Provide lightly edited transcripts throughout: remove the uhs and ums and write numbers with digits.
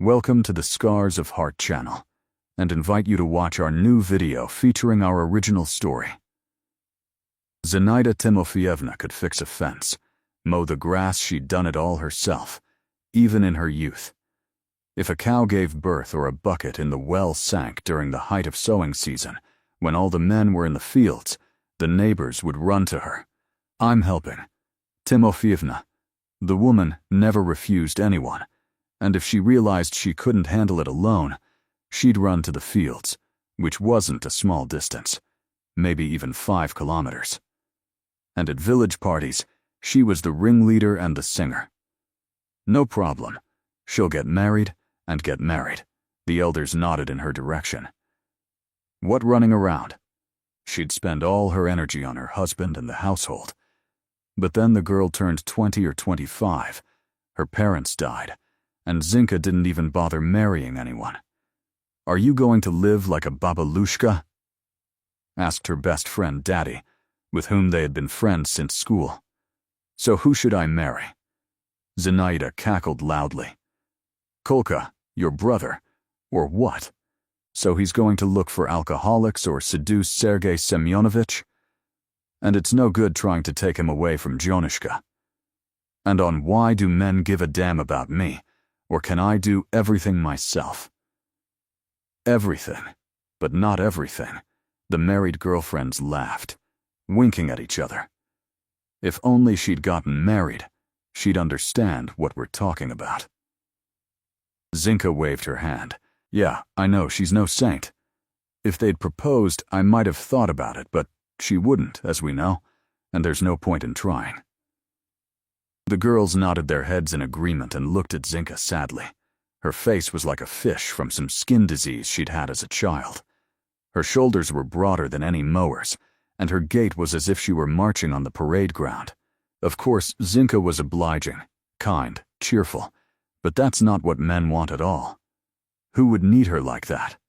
Welcome to the Scars of Heart channel, and invite you to watch our new video featuring our original story. Zinaida Timofeyevna could fix a fence, mow the grass. She'd done it all herself, even in her youth. If a cow gave birth or a bucket in the well sank during the height of sowing season, when all the men were in the fields, the neighbors would run to her. "I'm helping." Timofeyevna, the woman, never refused anyone, and if she realized she couldn't handle it alone, she'd run to the fields, which wasn't a small distance, maybe even 5 kilometers. And at village parties, she was the ringleader and the singer. "No problem. She'll get married and get married." The elders nodded in her direction. What running around? She'd spend all her energy on her husband and the household. But then the girl turned 20 or 25. Her parents died, and Zinka didn't even bother marrying anyone. "Are you going to live like a babalushka?" asked her best friend Daddy, with whom they had been friends since school. "So who should I marry?" Zinaida cackled loudly. "Kolka, your brother, or what? So he's going to look for alcoholics or seduce Sergei Semyonovich? And it's no good trying to take him away from Jonishka. And on why do men give a damn about me, or can I do everything myself?" Everything, but not everything. The married girlfriends laughed, winking at each other. If only she'd gotten married, she'd understand what we're talking about. Zinka waved her hand. "Yeah, I know, she's no saint. If they'd proposed, I might have thought about it, but she wouldn't, as we know, and there's no point in trying." The girls nodded their heads in agreement and looked at Zinka sadly. Her face was like a fish from some skin disease she'd had as a child. Her shoulders were broader than any mower's, and her gait was as if she were marching on the parade ground. Of course, Zinka was obliging, kind, cheerful, but that's not what men want at all. Who would need her like that?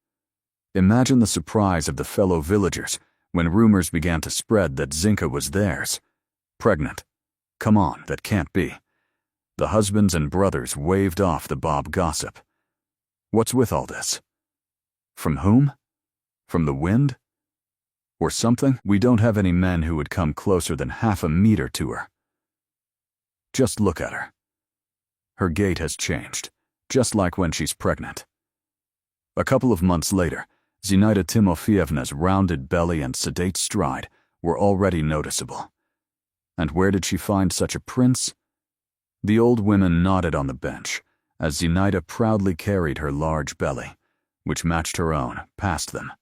Imagine the surprise of the fellow villagers when rumors began to spread that Zinka was theirs. Pregnant. Come on, that can't be. The husbands and brothers waved off the Bob gossip. What's with all this? From whom? From the wind? Or something? We don't have any men who would come closer than half a meter to her. Just look at her. Her gait has changed, just like when she's pregnant. A couple of months later, Zinaida Timofeyevna's rounded belly and sedate stride were already noticeable. And where did she find such a prince? The old women nodded on the bench as Zinaida proudly carried her large belly, which matched her own, past them.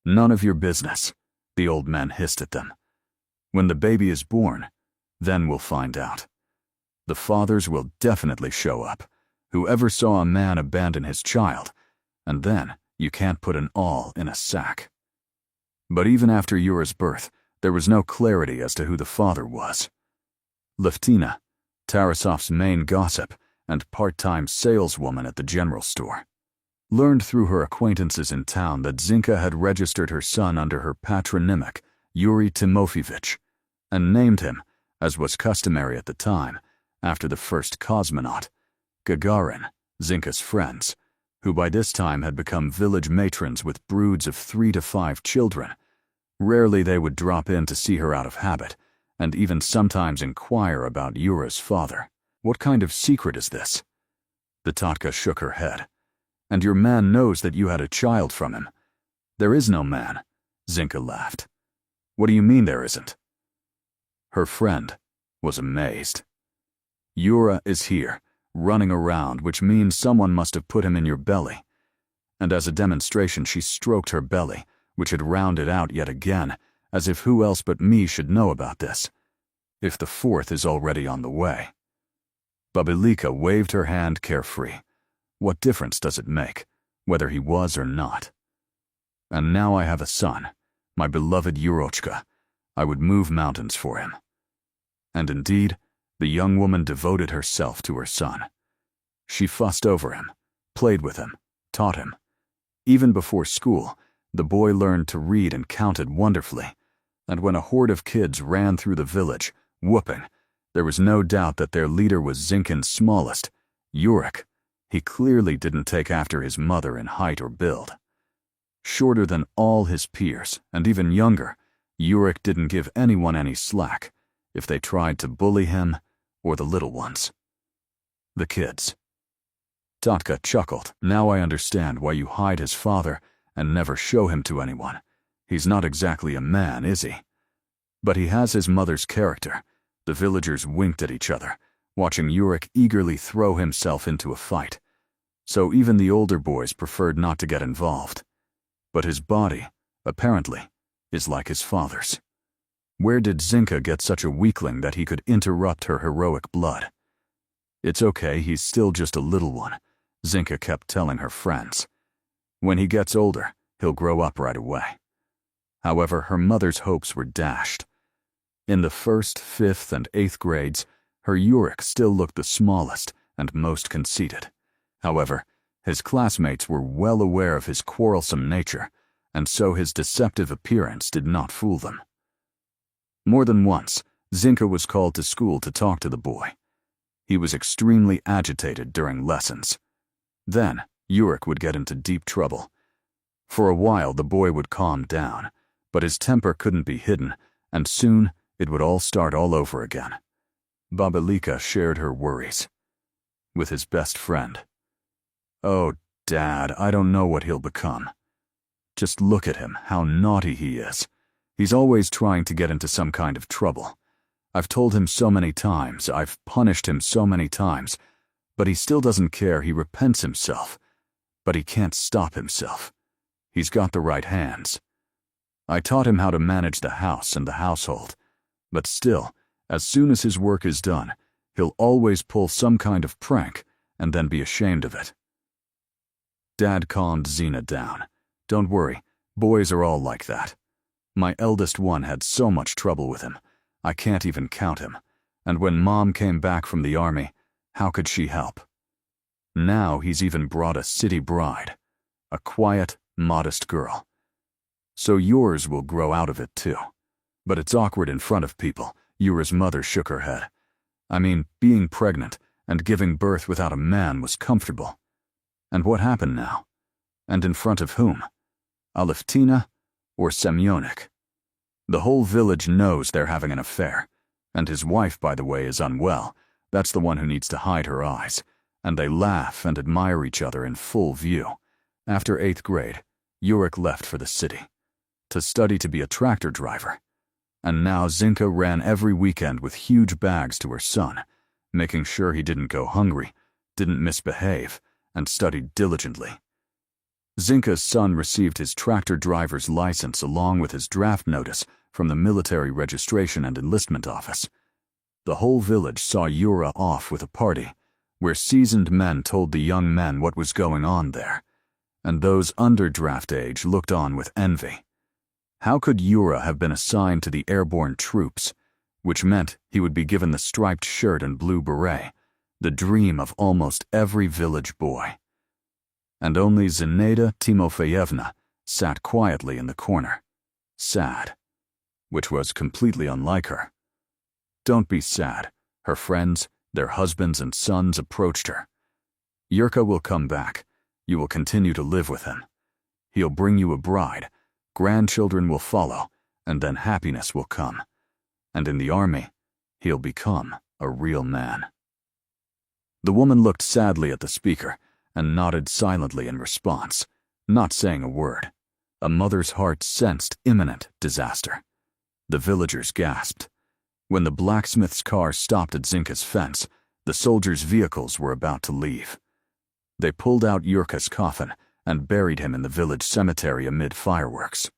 "None of your business," the old men hissed at them. "When the baby is born, then we'll find out. The fathers will definitely show up. Whoever saw a man abandon his child, and then you can't put an awl in a sack." But even after Yura's birth, there was no clarity as to who the father was. Leftina, Tarasov's main gossip and part-time saleswoman at the general store, learned through her acquaintances in town that Zinka had registered her son under her patronymic, Yuri Timofeyevich, and named him, as was customary at the time, after the first cosmonaut, Gagarin, Zinka's friends, who by this time had become village matrons with broods of 3 to 5 children. Rarely they would drop in to see her out of habit, and even sometimes inquire about Yura's father. "What kind of secret is this?" The Tatka shook her head. "And your man knows that you had a child from him." "There is no man," Zinka laughed. "What do you mean there isn't?" Her friend was amazed. "Yura is here, running around, which means someone must have put him in your belly." And as a demonstration she stroked her belly, which had rounded out yet again, as if who else but me should know about this, if the fourth is already on the way. Babilika waved her hand carefree. What difference does it make, whether he was or not? "And now I have a son, my beloved Yurochka. I would move mountains for him." And indeed, the young woman devoted herself to her son. She fussed over him, played with him, taught him. Even before school, the boy learned to read and counted wonderfully, and when a horde of kids ran through the village, whooping, there was no doubt that their leader was Zinkin's smallest, Yurik, He clearly didn't take after his mother in height or build. Shorter than all his peers, and even younger, Yurik didn't give anyone any slack if they tried to bully him or the little ones. The kids. Tatka chuckled. Now I understand why you hide his father and never show him to anyone. He's not exactly a man, is he? But he has his mother's character. The villagers winked at each other, watching Yurik eagerly throw himself into a fight. So even the older boys preferred not to get involved. But his body, apparently, is like his father's. Where did Zinka get such a weakling that he could interrupt her heroic blood? It's okay, he's still just a little one, Zinka kept telling her friends. When he gets older, he'll grow up right away. However, her mother's hopes were dashed. In the 1st, 5th, and 8th grades, her Yurik still looked the smallest and most conceited. However, his classmates were well aware of his quarrelsome nature, and so his deceptive appearance did not fool them. More than once, Zinka was called to school to talk to the boy. He was extremely agitated during lessons. Then, Yurik would get into deep trouble. For a while, the boy would calm down, but his temper couldn't be hidden, and soon it would all start all over again. Babalika shared her worries with his best friend. Oh, Dad, I don't know what he'll become. Just look at him, how naughty he is. He's always trying to get into some kind of trouble. I've told him so many times, I've punished him so many times, but he still doesn't care. He repents himself, but he can't stop himself. He's got the right hands. I taught him how to manage the house and the household, but still, as soon as his work is done, he'll always pull some kind of prank and then be ashamed of it. Dad calmed Zina down. Don't worry, boys are all like that. My eldest one had so much trouble with him, I can't even count him. And when Mom came back from the army, how could she help? Now he's even brought a city bride, a quiet, modest girl. So yours will grow out of it too. But it's awkward in front of people. Yura's mother shook her head. I mean, being pregnant and giving birth without a man was comfortable. And what happened now? And in front of whom? Aleftina or Semyonik? The whole village knows they're having an affair. And his wife, by the way, is unwell. That's the one who needs to hide her eyes. And they laugh and admire each other in full view. After 8th grade, Yurik left for the city to study to be a tractor driver. And now Zinka ran every weekend with huge bags to her son, making sure he didn't go hungry, didn't misbehave, and studied diligently. Zinka's son received his tractor driver's license along with his draft notice from the military registration and enlistment office. The whole village saw Yura off with a party, where seasoned men told the young men what was going on there, and those under draft age looked on with envy. How could Yura have been assigned to the airborne troops, which meant he would be given the striped shirt and blue beret, the dream of almost every village boy? And only Zinaida Timofeyevna sat quietly in the corner, sad, which was completely unlike her. Don't be sad. Her friends, their husbands and sons approached her. Yurka will come back. You will continue to live with him. He'll bring you a bride. Grandchildren will follow, and then happiness will come. And in the army, he'll become a real man. The woman looked sadly at the speaker and nodded silently in response, not saying a word. A mother's heart sensed imminent disaster. The villagers gasped. When the blacksmith's car stopped at Zinka's fence, the soldiers' vehicles were about to leave. They pulled out Yurka's coffin and buried him in the village cemetery amid fireworks.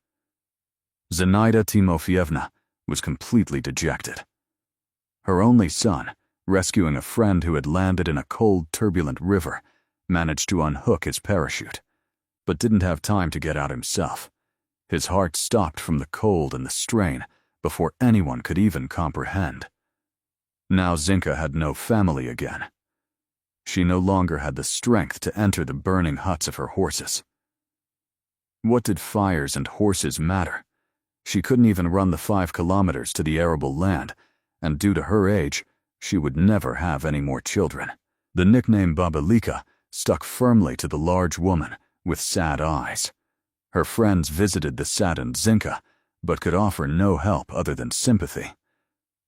Zinaida Timofeyevna was completely dejected. Her only son, rescuing a friend who had landed in a cold, turbulent river, managed to unhook his parachute, but didn't have time to get out himself. His heart stopped from the cold and the strain before anyone could even comprehend. Now Zinka had no family again. She no longer had the strength to enter the burning huts of her horses. What did fires and horses matter? She couldn't even run the 5 kilometers to the arable land, and due to her age, she would never have any more children. The nickname Babalika stuck firmly to the large woman with sad eyes. Her friends visited the saddened Zinka, but could offer no help other than sympathy.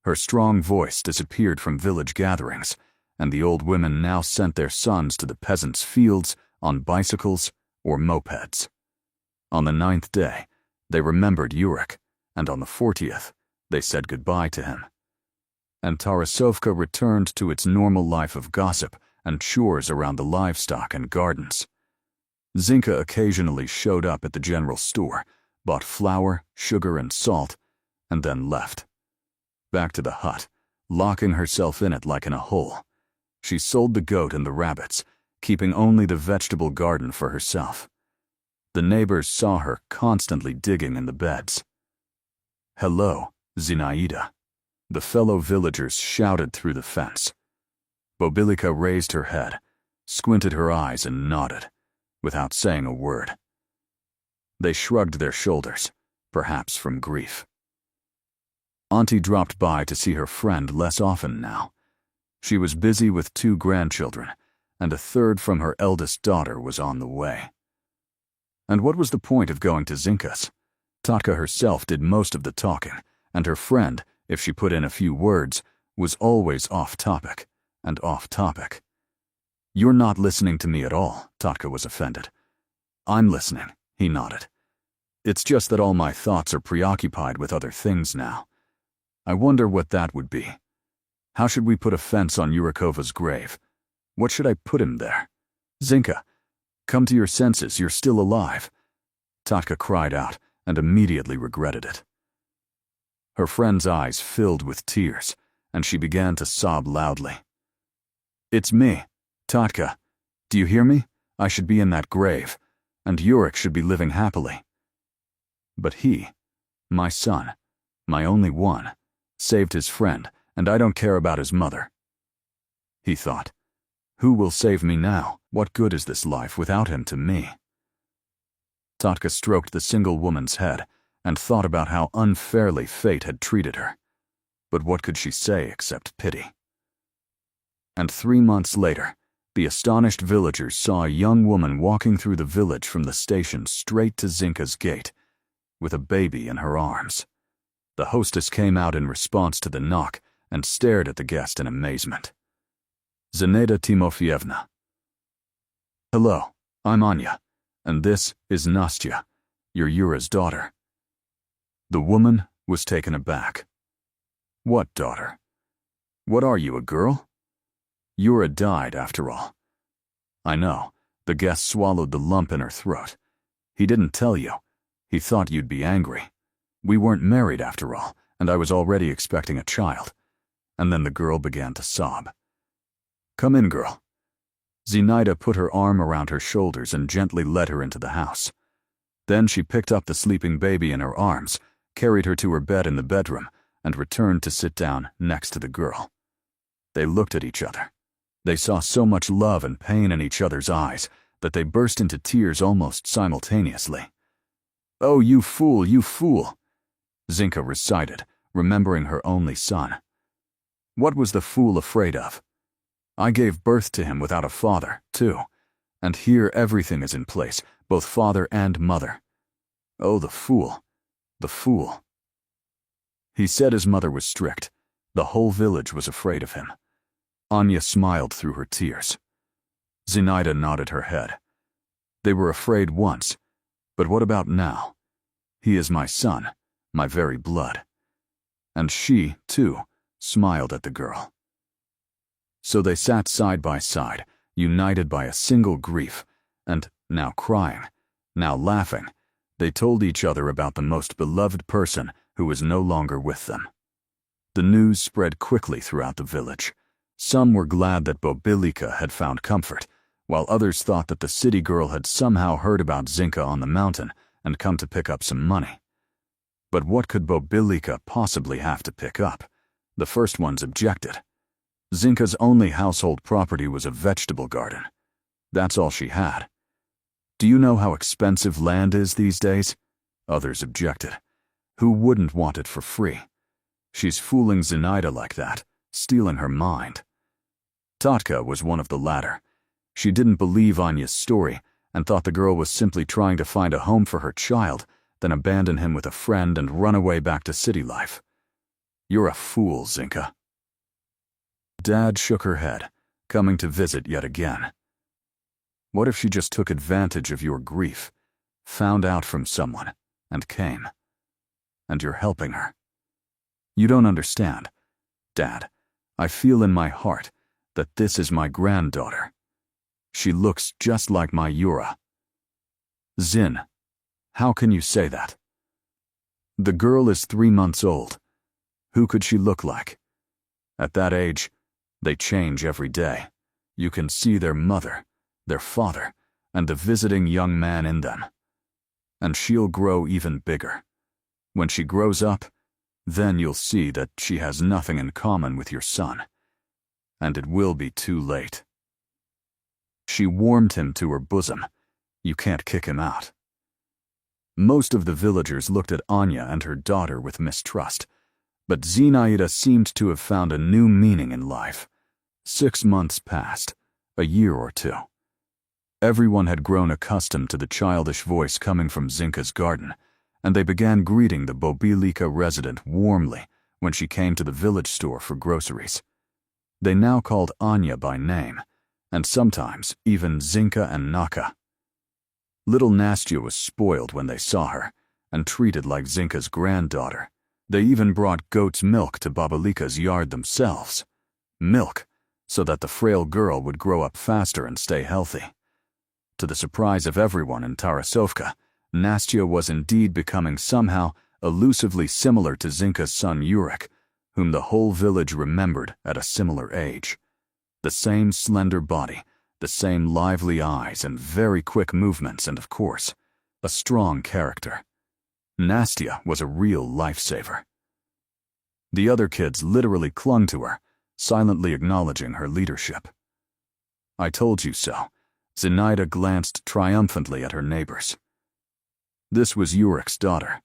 Her strong voice disappeared from village gatherings, and the old women now sent their sons to the peasants' fields on bicycles or mopeds. On the 9th day, they remembered Yurik, and on the 40th, they said goodbye to him. And Tarasovka returned to its normal life of gossip and chores around the livestock and gardens. Zinka occasionally showed up at the general store, bought flour, sugar, and salt, and then left. Back to the hut, locking herself in it like in a hole. She sold the goat and the rabbits, keeping only the vegetable garden for herself. The neighbors saw her constantly digging in the beds. "Hello, Zinaida," the fellow villagers shouted through the fence. Bobilica raised her head, squinted her eyes, and nodded, without saying a word. They shrugged their shoulders, perhaps from grief. Auntie dropped by to see her friend less often now. She was busy with 2 grandchildren, and a third from her eldest daughter was on the way. And what was the point of going to Zinka's? Tatka herself did most of the talking, and her friend, if she put in a few words, was always off topic, and off topic. "You're not listening to me at all," Tatka was offended. "I'm listening," he nodded. "It's just that all my thoughts are preoccupied with other things now. I wonder what that would be. How should we put a fence on Yurikova's grave? What should I put him there? Zinka, come to your senses, you're still alive." Tatka cried out and immediately regretted it. Her friend's eyes filled with tears, and she began to sob loudly. "It's me, Tatka. Do you hear me? I should be in that grave, and Yurik should be living happily. But he, my son, my only one, saved his friend, and I don't care about his mother." He thought, "Who will save me now? What good is this life without him to me?" Tatka stroked the single woman's head and thought about how unfairly fate had treated her. But what could she say except pity? And 3 months later, the astonished villagers saw a young woman walking through the village from the station straight to Zinka's gate, with a baby in her arms. The hostess came out in response to the knock and stared at the guest in amazement. "Zinaida Timofeyevna." "Hello, I'm Anya, and this is Nastya, your Yura's daughter." The woman was taken aback. "What daughter? What are you, a girl? Yura died, after all." "I know." The guest swallowed the lump in her throat. "He didn't tell you. He thought you'd be angry. We weren't married, after all, and I was already expecting a child." And then the girl began to sob. "Come in, girl." Zinaida put her arm around her shoulders and gently led her into the house. Then she picked up the sleeping baby in her arms, carried her to her bed in the bedroom, and returned to sit down next to the girl. They looked at each other. They saw so much love and pain in each other's eyes that they burst into tears almost simultaneously. "Oh, you fool, you fool," Zinka recited, remembering her only son. "What was the fool afraid of? I gave birth to him without a father, too, and here everything is in place, both father and mother. Oh, the fool, the fool." He said his mother was strict. The whole village was afraid of him. Anya smiled through her tears. Zinaida nodded her head. "They were afraid once, but what about now? He is my son, my very blood." And she, too, smiled at the girl. So they sat side by side, united by a single grief, and, now crying, now laughing, they told each other about the most beloved person who was no longer with them. The news spread quickly throughout the village. Some were glad that Bobilica had found comfort, while others thought that the city girl had somehow heard about Zinka on the mountain and come to pick up some money. But what could Bobilica possibly have to pick up? The first ones objected. Zinka's only household property was a vegetable garden. That's all she had. "Do you know how expensive land is these days?" Others objected. "Who wouldn't want it for free? She's fooling Zinaida like that, stealing her mind." Tatka was one of the latter. She didn't believe Anya's story and thought the girl was simply trying to find a home for her child, then abandon him with a friend and run away back to city life. You're a fool, Zinka. Dad shook her head, coming to visit yet again. What if she just took advantage of your grief, found out from someone, and came? And you're helping her. You don't understand. Dad, I feel in my heart that this is my granddaughter. She looks just like my Yura. Zin, how can you say that? The girl is 3 months old. Who could she look like? At that age, they change every day. You can see their mother, their father, and the visiting young man in them. And she'll grow even bigger. When she grows up, then you'll see that she has nothing in common with your son. And it will be too late. She warmed him to her bosom. You can't kick him out. Most of the villagers looked at Anya and her daughter with mistrust, but Zinaida seemed to have found a new meaning in life. 6 months passed, a year or two. Everyone had grown accustomed to the childish voice coming from Zinka's garden, and they began greeting the Bobilika resident warmly when she came to the village store for groceries. They now called Anya by name, and sometimes even Zinka and Naka. Little Nastya was spoiled when they saw her, and treated like Zinka's granddaughter. They even brought goat's milk to Bobilika's yard themselves. Milk, so that the frail girl would grow up faster and stay healthy. To the surprise of everyone in Tarasovka, Nastya was indeed becoming somehow elusively similar to Zinka's son Yurik, whom the whole village remembered at a similar age. The same slender body, the same lively eyes and very quick movements, and of course, a strong character. Nastya was a real lifesaver. The other kids literally clung to her, silently acknowledging her leadership. I told you so. Zinaida glanced triumphantly at her neighbors. This was Yurik's daughter.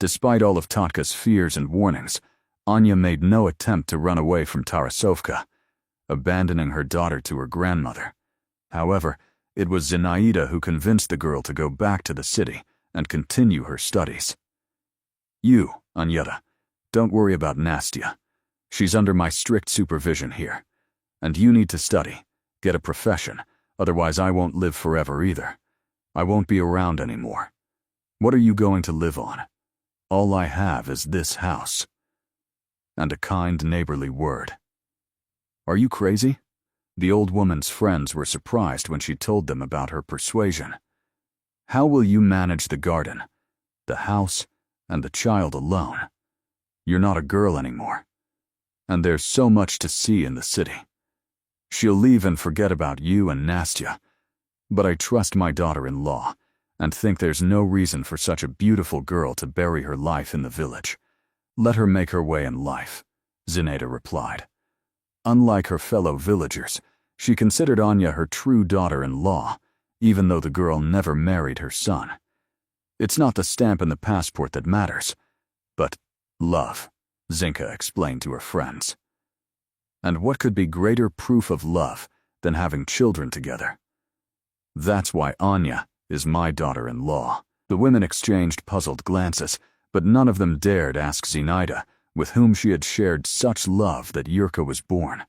Despite all of Totka's fears and warnings, Anya made no attempt to run away from Tarasovka, abandoning her daughter to her grandmother. However, it was Zinaida who convinced the girl to go back to the city and continue her studies. You, Anyeta, don't worry about Nastya. She's under my strict supervision here. And you need to study, get a profession, otherwise I won't live forever either. I won't be around anymore. What are you going to live on? All I have is this house. And a kind neighborly word. Are you crazy? The old woman's friends were surprised when she told them about her persuasion. How will you manage the garden, the house, and the child alone? You're not a girl anymore. And there's so much to see in the city. She'll leave and forget about you and Nastya. But I trust my daughter-in-law, and think there's no reason for such a beautiful girl to bury her life in the village. Let her make her way in life, Zinaida replied. Unlike her fellow villagers, she considered Anya her true daughter-in-law, even though the girl never married her son. It's not the stamp in the passport that matters, but love, Zinka explained to her friends. And what could be greater proof of love than having children together? That's why Anya is my daughter-in-law. The women exchanged puzzled glances, but none of them dared ask Zinaida, with whom she had shared such love that Yurka was born,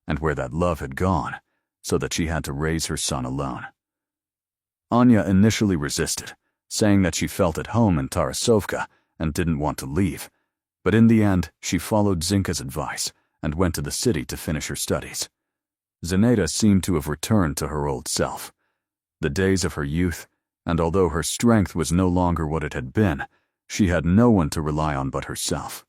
and where that love had gone, so that she had to raise her son alone. Anya initially resisted, saying that she felt at home in Tarasovka and didn't want to leave, but in the end she followed Zinka's advice and went to the city to finish her studies. Zinaida seemed to have returned to her old self. The days of her youth, and although her strength was no longer what it had been, she had no one to rely on but herself.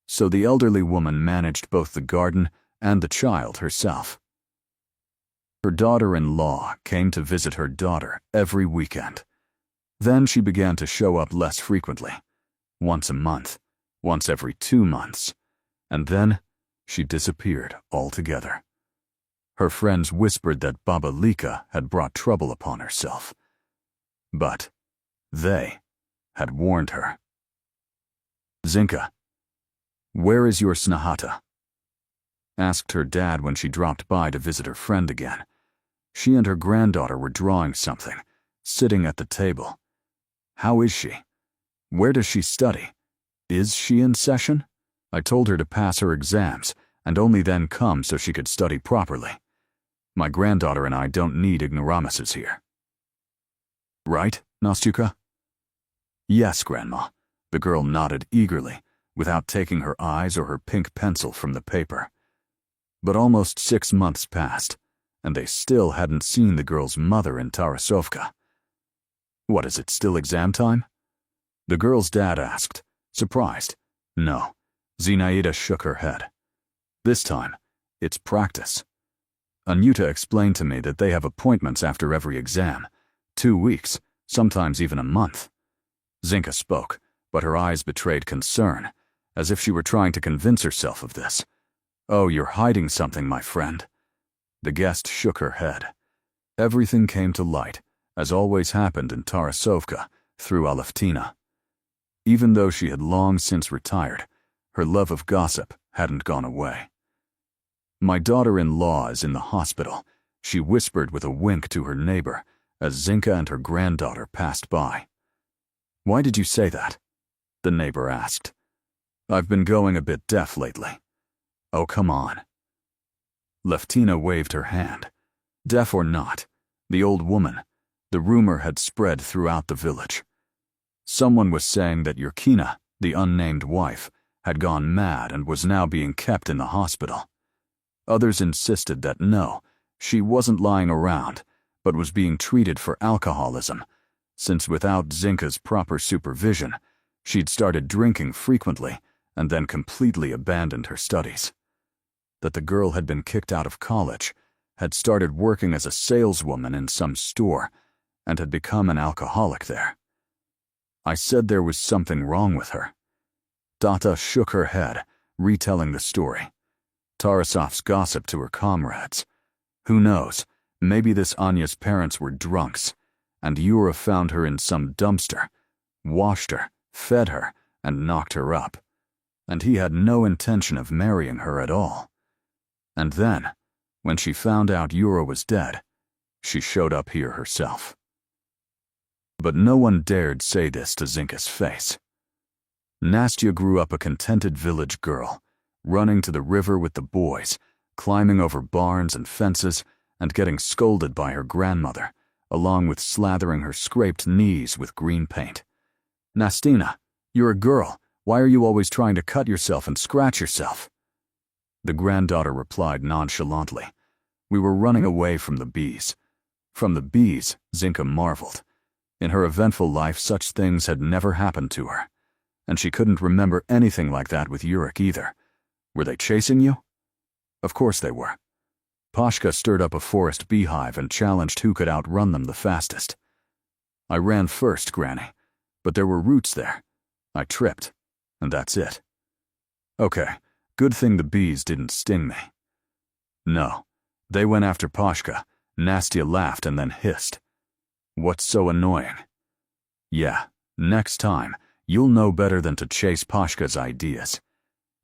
So the elderly woman managed both the garden and the child herself. Her daughter-in-law came to visit her daughter every weekend. Then she began to show up less frequently, once a month, once every 2 months, and then she disappeared altogether. Her friends whispered that Baba Lika had brought trouble upon herself. But they had warned her. Zinka, where is your Snahata? Asked her dad when she dropped by to visit her friend again. She and her granddaughter were drawing something, sitting at the table. How is she? Where does she study? Is she in session? I told her to pass her exams and only then come so she could study properly. My granddaughter and I don't need ignoramuses here. Right, Nastyuka? Yes, Grandma. The girl nodded eagerly, without taking her eyes or her pink pencil from the paper. But almost 6 months passed, and they still hadn't seen the girl's mother in Tarasovka. What, is it still exam time? The girl's dad asked, surprised. No. Zinaida shook her head. This time, it's practice. Anyuta explained to me that they have appointments after every exam, 2 weeks, sometimes even a month. Zinka spoke, but her eyes betrayed concern, as if she were trying to convince herself of this. Oh, you're hiding something, my friend. The guest shook her head. Everything came to light, as always happened in Tarasovka, through Aleftina. Even though she had long since retired, her love of gossip hadn't gone away. My daughter-in-law is in the hospital, she whispered with a wink to her neighbor as Zinka and her granddaughter passed by. Why did you say that? The neighbor asked. I've been going a bit deaf lately. Oh, come on. Leftina waved her hand. Deaf or not, the old woman, the rumor had spread throughout the village. Someone was saying that Yurkina, the unnamed wife, had gone mad and was now being kept in the hospital. Others insisted that no, she wasn't lying around, but was being treated for alcoholism, since without Zinka's proper supervision, she'd started drinking frequently and then completely abandoned her studies. That the girl had been kicked out of college, had started working as a saleswoman in some store, and had become an alcoholic there. I said there was something wrong with her. Data shook her head, retelling the story. Tarasov's gossip to her comrades. Who knows, maybe this Anya's parents were drunks, and Yura found her in some dumpster, washed her, fed her, and knocked her up. And he had no intention of marrying her at all. And then, when she found out Yura was dead, she showed up here herself. But no one dared say this to Zinka's face. Nastya grew up a contented village girl, running to the river with the boys, climbing over barns and fences, and getting scolded by her grandmother, along with slathering her scraped knees with green paint. Nastina, you're a girl. Why are you always trying to cut yourself and scratch yourself? The granddaughter replied nonchalantly. We were running away from the bees. From the bees, Zinka marveled. In her eventful life, such things had never happened to her. And she couldn't remember anything like that with Yurik either. Were they chasing you? Of course they were. Pashka stirred up a forest beehive and challenged who could outrun them the fastest. I ran first, Granny, but there were roots there. I tripped, and that's it. Okay, good thing the bees didn't sting me. No, they went after Pashka. Nastya laughed and then hissed. What's so annoying? Yeah, next time, you'll know better than to chase Pashka's ideas.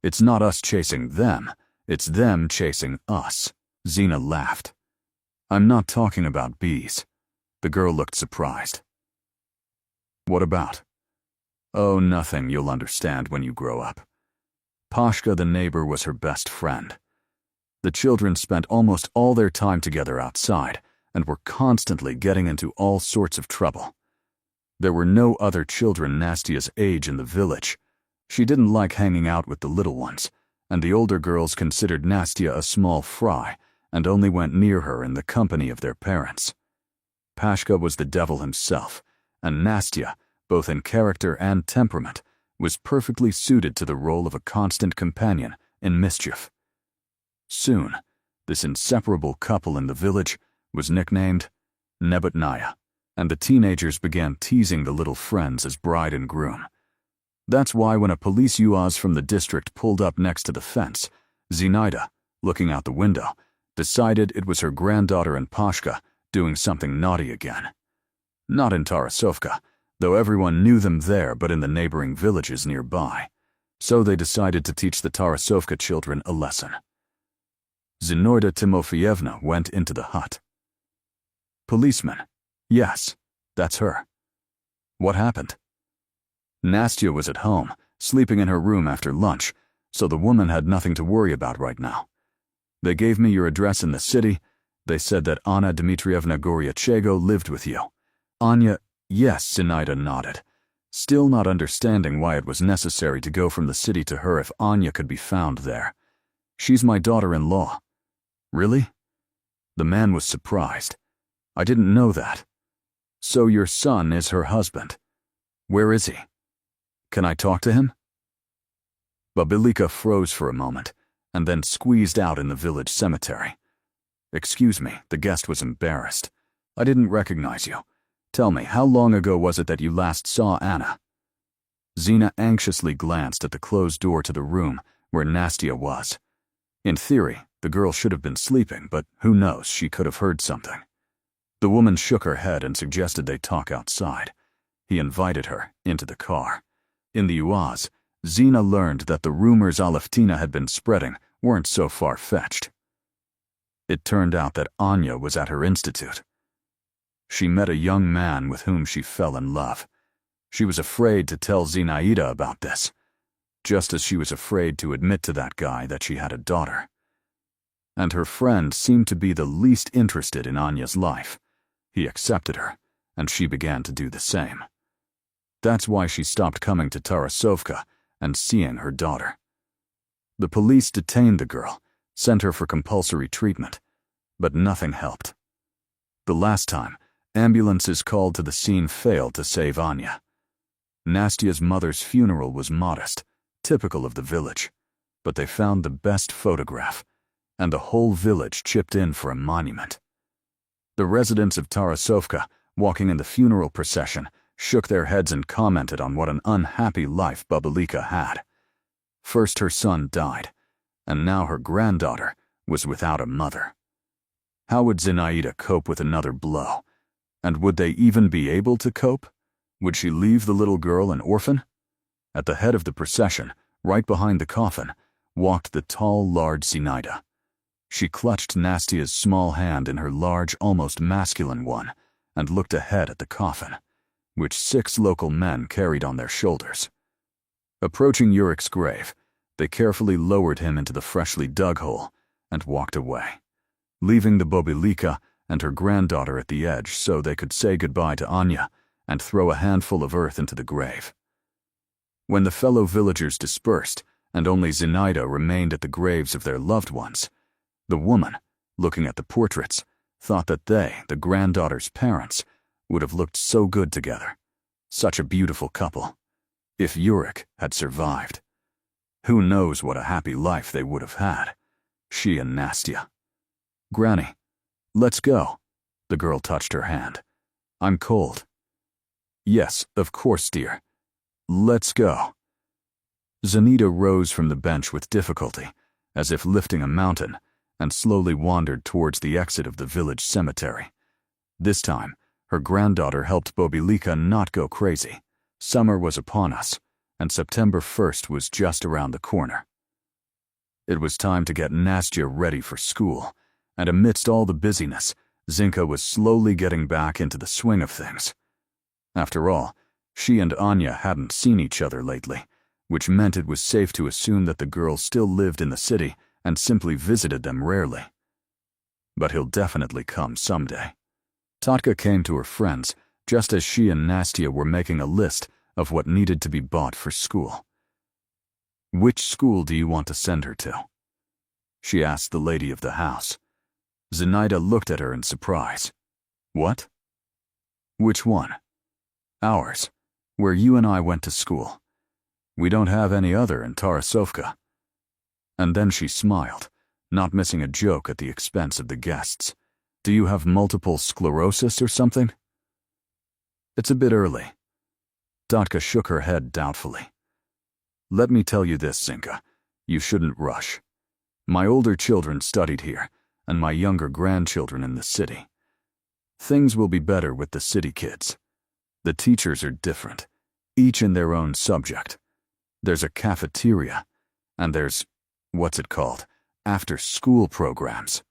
It's not us chasing them, it's them chasing us. Zina laughed. I'm not talking about bees. The girl looked surprised. What about? Oh, nothing, you'll understand when you grow up. Pashka the neighbor was her best friend. The children spent almost all their time together outside and were constantly getting into all sorts of trouble. There were no other children Nastya's age in the village. She didn't like hanging out with the little ones, and the older girls considered Nastya a small fry and only went near her in the company of their parents. Pashka was the devil himself, and Nastya, both in character and temperament, was perfectly suited to the role of a constant companion in mischief. Soon, this inseparable couple in the village was nicknamed Nebutnaya, and the teenagers began teasing the little friends as bride and groom. That's why when a police UAZ from the district pulled up next to the fence, Zinaida, looking out the window, decided it was her granddaughter and Pashka doing something naughty again. Not in Tarasovka, though everyone knew them there but in the neighboring villages nearby. So they decided to teach the Tarasovka children a lesson. Zinoida Timofeyevna went into the hut. Policeman. Yes, that's her. What happened? Nastya was at home, sleeping in her room after lunch, so the woman had nothing to worry about right now. They gave me your address in the city. They said that Anna Dmitrievna Goryachego lived with you. Anya, yes, Zinaida nodded, still not understanding why it was necessary to go from the city to her if Anya could be found there. She's my daughter-in-law. Really? The man was surprised. I didn't know that. So your son is her husband. Where is he? Can I talk to him? Babilika froze for a moment, and then squeezed out in the village cemetery. Excuse me, the guest was embarrassed. I didn't recognize you. Tell me, how long ago was it that you last saw Anna? Zina anxiously glanced at the closed door to the room where Nastya was. In theory, the girl should have been sleeping, but who knows, she could have heard something. The woman shook her head and suggested they talk outside. He invited her into the car. In the UAZ, Zina learned that the rumors Aleftina had been spreading weren't so far-fetched. It turned out that Anya was at her institute. She met a young man with whom she fell in love. She was afraid to tell Zinaida about this, just as she was afraid to admit to that guy that she had a daughter. And her friend seemed to be the least interested in Anya's life. He accepted her, and she began to do the same. That's why she stopped coming to Tarasovka and seeing her daughter. The police detained the girl, sent her for compulsory treatment, but nothing helped. The last time, ambulances called to the scene failed to save Anya. Nastya's mother's funeral was modest, typical of the village, but they found the best photograph, and the whole village chipped in for a monument. The residents of Tarasovka, walking in the funeral procession, shook their heads and commented on what an unhappy life Babilika had. First her son died, and now her granddaughter was without a mother. How would Zinaida cope with another blow? And would they even be able to cope? Would she leave the little girl an orphan? At the head of the procession, right behind the coffin, walked the tall, large Zinaida. She clutched Nastya's small hand in her large, almost masculine one, and looked ahead at the coffin, which 6 local men carried on their shoulders. Approaching Yurik's grave, they carefully lowered him into the freshly dug hole and walked away, leaving the Babilika and her granddaughter at the edge so they could say goodbye to Anya and throw a handful of earth into the grave. When the fellow villagers dispersed and only Zinaida remained at the graves of their loved ones, the woman, looking at the portraits, thought that they, the granddaughter's parents, would have looked so good together. Such a beautiful couple. If Yurik had survived. Who knows what a happy life they would have had, she and Nastya. Granny, let's go. The girl touched her hand. I'm cold. Yes, of course, dear. Let's go. Zinaida rose from the bench with difficulty, as if lifting a mountain, and slowly wandered towards the exit of the village cemetery. This time, her granddaughter helped Babilika not go crazy. Summer was upon us, and September 1st was just around the corner. It was time to get Nastya ready for school, and amidst all the busyness, Zinka was slowly getting back into the swing of things. After all, she and Anya hadn't seen each other lately, which meant it was safe to assume that the girl still lived in the city and simply visited them rarely. But he'll definitely come someday. Tatka came to her friends just as she and Nastya were making a list of what needed to be bought for school. Which school do you want to send her to? She asked the lady of the house. Zinaida looked at her in surprise. What? Which one? Ours, where you and I went to school. We don't have any other in Tarasovka. And then she smiled, not missing a joke at the expense of the guests. Do you have multiple sclerosis or something? It's a bit early. Datka shook her head doubtfully. Let me tell you this, Zinka. You shouldn't rush. My older children studied here, and my younger grandchildren in the city. Things will be better with the city kids. The teachers are different, each in their own subject. There's a cafeteria, and there's, what's it called, after-school programs.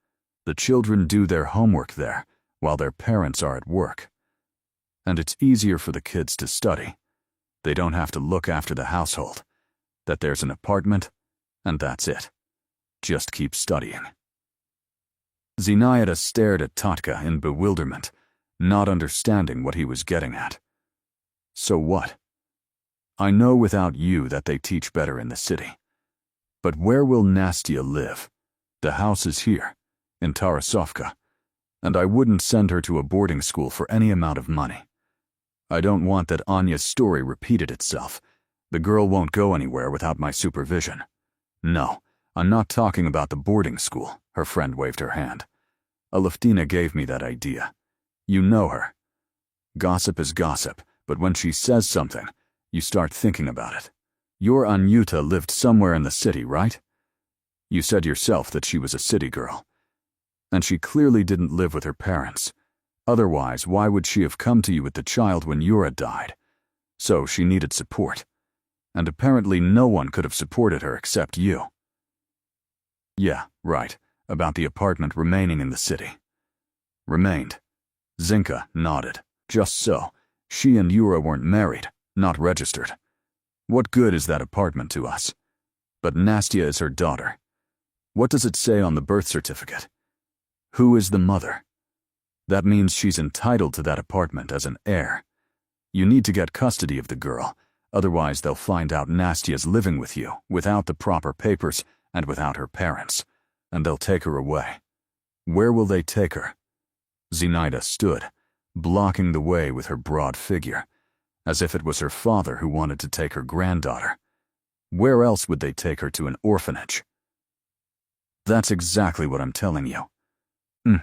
The children do their homework there, while their parents are at work. And it's easier for the kids to study. They don't have to look after the household. That there's an apartment, and that's it. Just keep studying. Zinaida stared at Tatka in bewilderment, not understanding what he was getting at. So what? I know without you that they teach better in the city. But where will Nastya live? The house is here, in Tarasovka, and I wouldn't send her to a boarding school for any amount of money. I don't want that Anya's story repeated itself. The girl won't go anywhere without my supervision. No, I'm not talking about the boarding school, her friend waved her hand. Aleftina gave me that idea. You know her. Gossip is gossip, but when she says something, you start thinking about it. Your Anyuta lived somewhere in the city, right? You said yourself that she was a city girl. And she clearly didn't live with her parents. Otherwise, why would she have come to you with the child when Yura died? So she needed support. And apparently no one could have supported her except you. Yeah, right, about the apartment remaining in the city. Remained. Zinka nodded. Just so. She and Yura weren't married, not registered. What good is that apartment to us? But Nastya is her daughter. What does it say on the birth certificate? Who is the mother? That means she's entitled to that apartment as an heir. You need to get custody of the girl, otherwise they'll find out Nastya's living with you without the proper papers and without her parents, and they'll take her away. Where will they take her? Zinaida stood, blocking the way with her broad figure, as if it was her father who wanted to take her granddaughter. Where else would they take her to an orphanage? That's exactly what I'm telling you. Uh.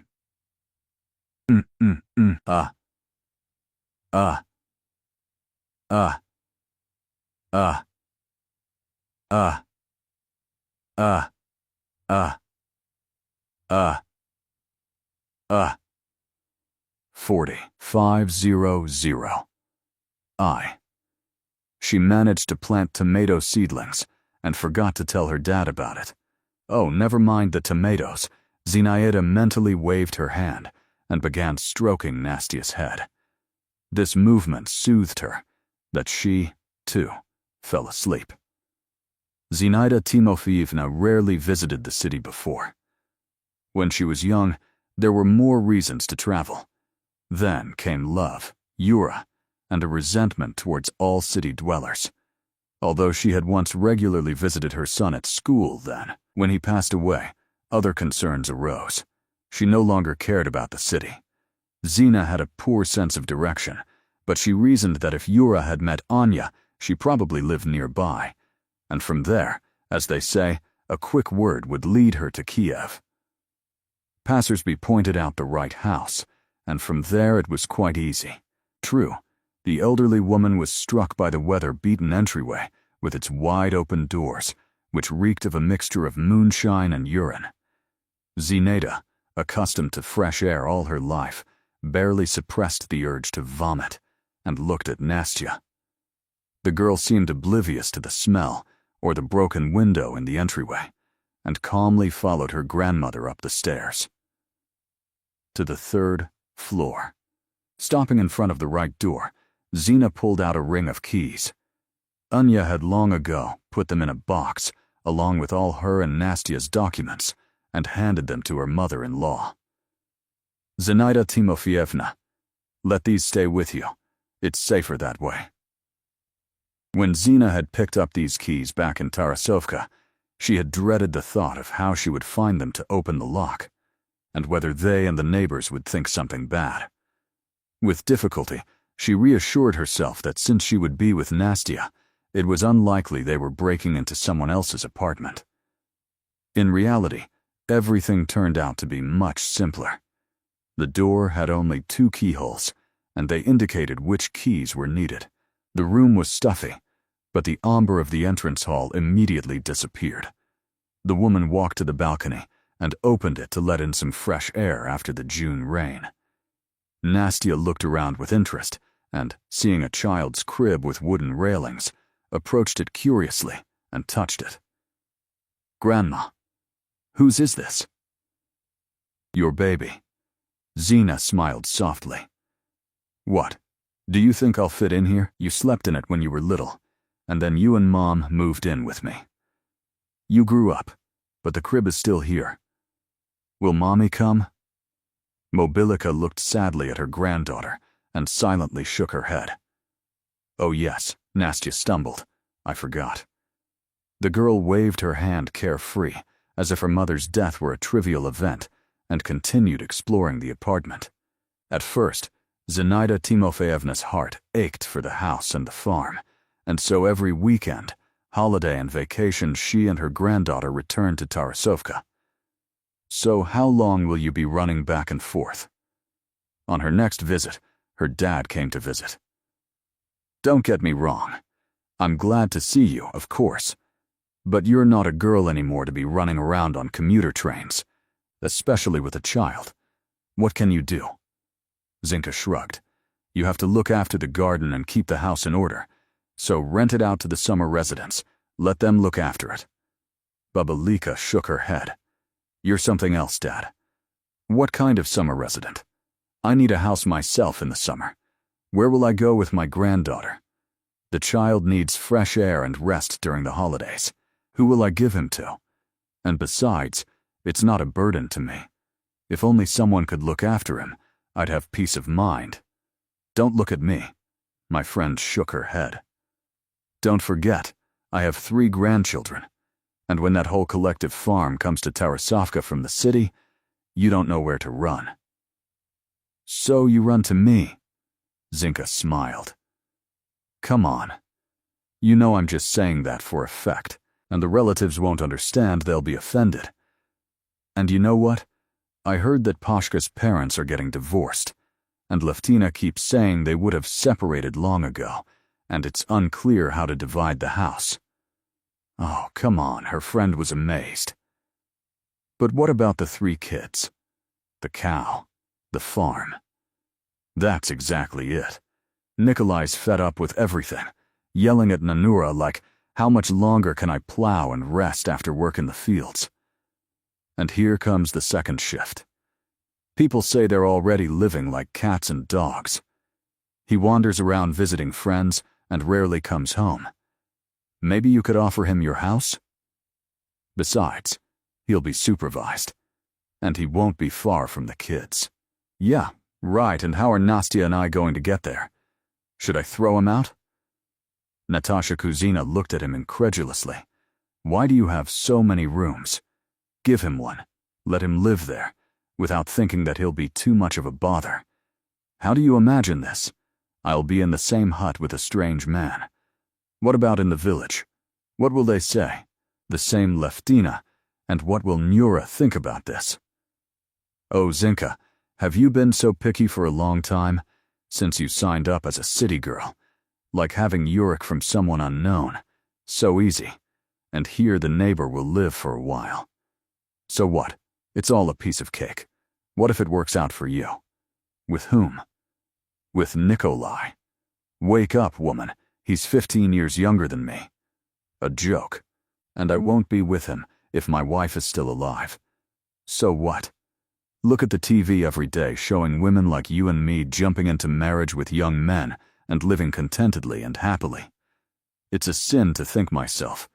40500. She managed to plant tomato seedlings and forgot to tell her dad about it. Oh, never mind the tomatoes. Zinaida mentally waved her hand and began stroking Nastya's head. This movement soothed her, that she, too, fell asleep. Zinaida Timofeevna rarely visited the city before. When she was young, there were more reasons to travel. Then came love, Yura, and a resentment towards all city dwellers. Although she had once regularly visited her son at school then, when he passed away, other concerns arose. She no longer cared about the city. Zina had a poor sense of direction, but she reasoned that if Yura had met Anya, she probably lived nearby. And from there, as they say, a quick word would lead her to Kiev. Passersby pointed out the right house, and from there it was quite easy. True, the elderly woman was struck by the weather-beaten entryway with its wide-open doors, which reeked of a mixture of moonshine and urine. Zinaida, accustomed to fresh air all her life, barely suppressed the urge to vomit and looked at Nastya. The girl seemed oblivious to the smell or the broken window in the entryway, and calmly followed her grandmother up the stairs. To the 3rd floor. Stopping in front of the right door, Zina pulled out a ring of keys. Anya had long ago put them in a box, along with all her and Nastya's documents, and handed them to her mother-in-law. Zinaida Timofeevna, let these stay with you. It's safer that way. When Zina had picked up these keys back in Tarasovka, she had dreaded the thought of how she would find them to open the lock, and whether they and the neighbors would think something bad. With difficulty, she reassured herself that since she would be with Nastya, it was unlikely they were breaking into someone else's apartment. In reality, everything turned out to be much simpler. The door had only 2 keyholes, and they indicated which keys were needed. The room was stuffy, but the amber of the entrance hall immediately disappeared. The woman walked to the balcony and opened it to let in some fresh air after the June rain. Nastya looked around with interest and, seeing a child's crib with wooden railings, approached it curiously and touched it. "Grandma, whose is this?" "Your baby." Zina smiled softly. What? Do you think I'll fit in here? You slept in it when you were little, and then you and Mom moved in with me. You grew up, but the crib is still here. Will Mommy come? Mobilica looked sadly at her granddaughter and silently shook her head. Oh yes, Nastya stumbled. I forgot. The girl waved her hand carefree, as if her mother's death were a trivial event, and continued exploring the apartment. At first, Zinaida Timofeyevna's heart ached for the house and the farm, and so every weekend, holiday and vacation, she and her granddaughter returned to Tarasovka. So how long will you be running back and forth? On her next visit, her dad came to visit. Don't get me wrong. I'm glad to see you, of course. But you're not a girl anymore to be running around on commuter trains, especially with a child. What can you do? Zinka shrugged. You have to look after the garden and keep the house in order, so rent it out to the summer residents. Let them look after it. Babalika shook her head. You're something else, Dad. What kind of summer resident? I need a house myself in the summer. Where will I go with my granddaughter? The child needs fresh air and rest during the holidays. Who will I give him to? And besides, it's not a burden to me. If only someone could look after him, I'd have peace of mind. Don't look at me. My friend shook her head. Don't forget, I have 3 grandchildren, and when that whole collective farm comes to Tarasovka from the city, you don't know where to run. So you run to me. Zinka smiled. Come on. You know I'm just saying that for effect, and the relatives won't understand, they'll be offended. And you know what? I heard that Pashka's parents are getting divorced, and Leftina keeps saying they would have separated long ago, and it's unclear how to divide the house. Oh, come on, her friend was amazed. But what about the 3 kids? The cow, the farm. That's exactly it. Nikolai's fed up with everything, yelling at Nanura like, how much longer can I plow and rest after work in the fields? And here comes the second shift. People say they're already living like cats and dogs. He wanders around visiting friends and rarely comes home. Maybe you could offer him your house? Besides, he'll be supervised, and he won't be far from the kids. Yeah, right, and how are Nastya and I going to get there? Should I throw him out? Natasha Kuzina looked at him incredulously. Why do you have so many rooms? Give him one. Let him live there, without thinking that he'll be too much of a bother. How do you imagine this? I'll be in the same hut with a strange man. What about in the village? What will they say? The same Leftina, and what will Nura think about this? Oh, Zinka, have you been so picky for a long time, since you signed up as a city girl? Like having Yurik from someone unknown. So easy. And here the neighbor will live for a while. So what? It's all a piece of cake. What if it works out for you? With whom? With Nikolai. Wake up, woman. He's 15 years younger than me. A joke. And I won't be with him if my wife is still alive. So what? Look at the TV every day showing women like you and me jumping into marriage with young men and living contentedly and happily. It's a sin to think myself,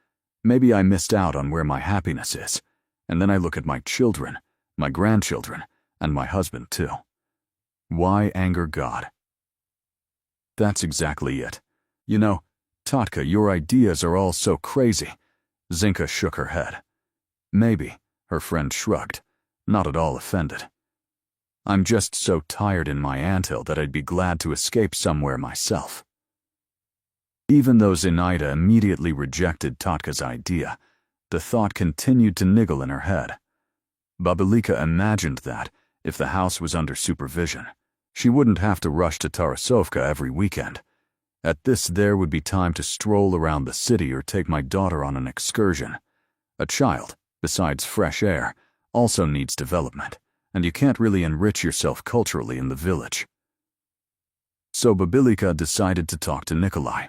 maybe I missed out on where my happiness is, and then I look at my children, my grandchildren, and my husband too. Why anger God? That's exactly it. You know, Tatka, your ideas are all so crazy. Zinka shook her head. Maybe, her friend shrugged, not at all offended. I'm just so tired in my anthill that I'd be glad to escape somewhere myself. Even though Zinaida immediately rejected Tatka's idea, the thought continued to niggle in her head. Babalika imagined that, if the house was under supervision, she wouldn't have to rush to Tarasovka every weekend. At this, there would be time to stroll around the city or take my daughter on an excursion. A child, besides fresh air, also needs development, and you can't really enrich yourself culturally in the village. So Babalika decided to talk to Nikolai.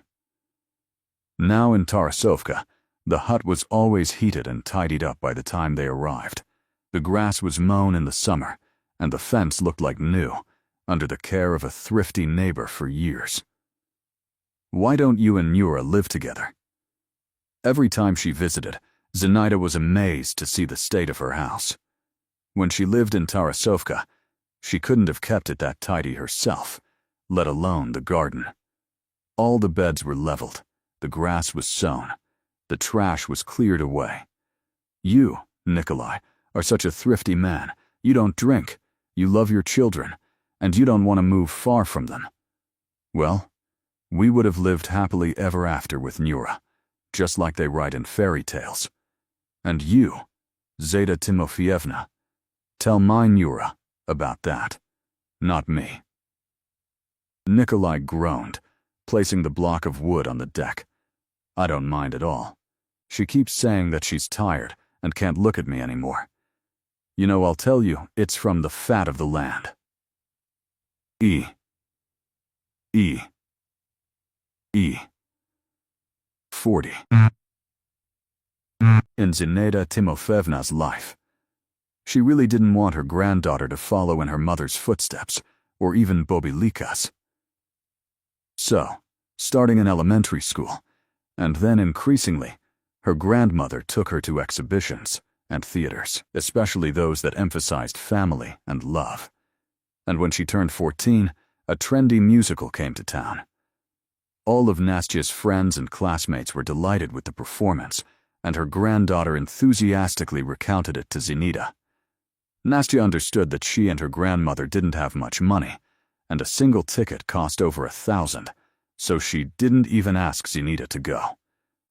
Now in Tarasovka, the hut was always heated and tidied up by the time they arrived. The grass was mown in the summer, and the fence looked like new, under the care of a thrifty neighbor for years. Why don't you and Nura live together? Every time she visited, Zenaida was amazed to see the state of her house. When she lived in Tarasovka, she couldn't have kept it that tidy herself, let alone the garden. All the beds were leveled, the grass was sown, the trash was cleared away. You, Nikolai, are such a thrifty man. You don't drink, you love your children, and you don't want to move far from them. Well, we would have lived happily ever after with Nura, just like they write in fairy tales. And you, Zeta Timofeyevna, tell my Nura about that, not me. Nikolai groaned, placing the block of wood on the deck. I don't mind at all. She keeps saying that she's tired and can't look at me anymore. You know, I'll tell you, it's from the fat of the land. E. 40. In Zinaida Timofeyevna's life, she really didn't want her granddaughter to follow in her mother's footsteps, or even Bobilika's. So, starting in elementary school, and then increasingly, her grandmother took her to exhibitions and theaters, especially those that emphasized family and love. And when she turned 14, a trendy musical came to town. All of Nastya's friends and classmates were delighted with the performance, and her granddaughter enthusiastically recounted it to Zenita. Nastya understood that she and her grandmother didn't have much money, and a single ticket cost over 1,000, so she didn't even ask Zenita to go.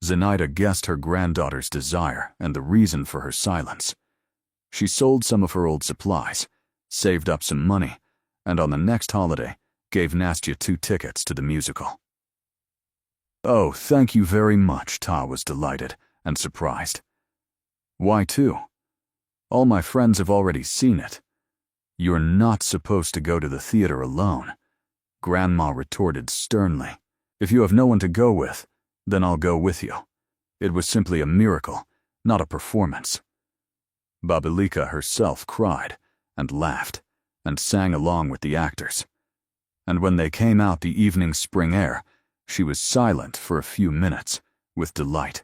Zenaida guessed her granddaughter's desire and the reason for her silence. She sold some of her old supplies, saved up some money, and on the next holiday gave Nastya 2 tickets to the musical. Oh, thank you very much, Ta was delighted and surprised. Why 2? All my friends have already seen it. You're not supposed to go to the theater alone, Grandma retorted sternly. If you have no one to go with, then I'll go with you. It was simply a miracle, not a performance. Babilika herself cried and laughed and sang along with the actors. And when they came out the evening spring air, she was silent for a few minutes, with delight,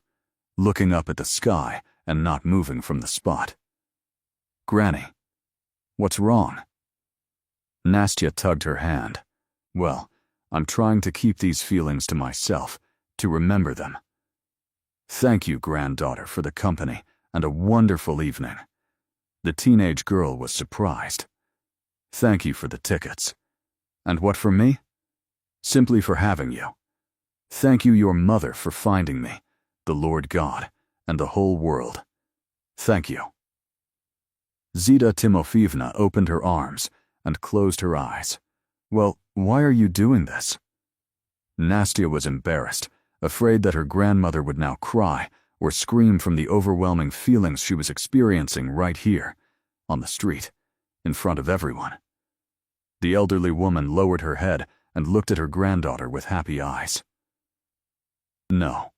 looking up at the sky and not moving from the spot. Granny, what's wrong? Nastya tugged her hand. Well, I'm trying to keep these feelings to myself, to remember them. Thank you, granddaughter, for the company and a wonderful evening. The teenage girl was surprised. Thank you for the tickets. And what for me? Simply for having you. Thank you, your mother, for finding me, the Lord God, and the whole world. Thank you. Zita Timofeyevna opened her arms and closed her eyes. Well, why are you doing this? Nastya was embarrassed, afraid that her grandmother would now cry or scream from the overwhelming feelings she was experiencing right here, on the street, in front of everyone. The elderly woman lowered her head and looked at her granddaughter with happy eyes. No.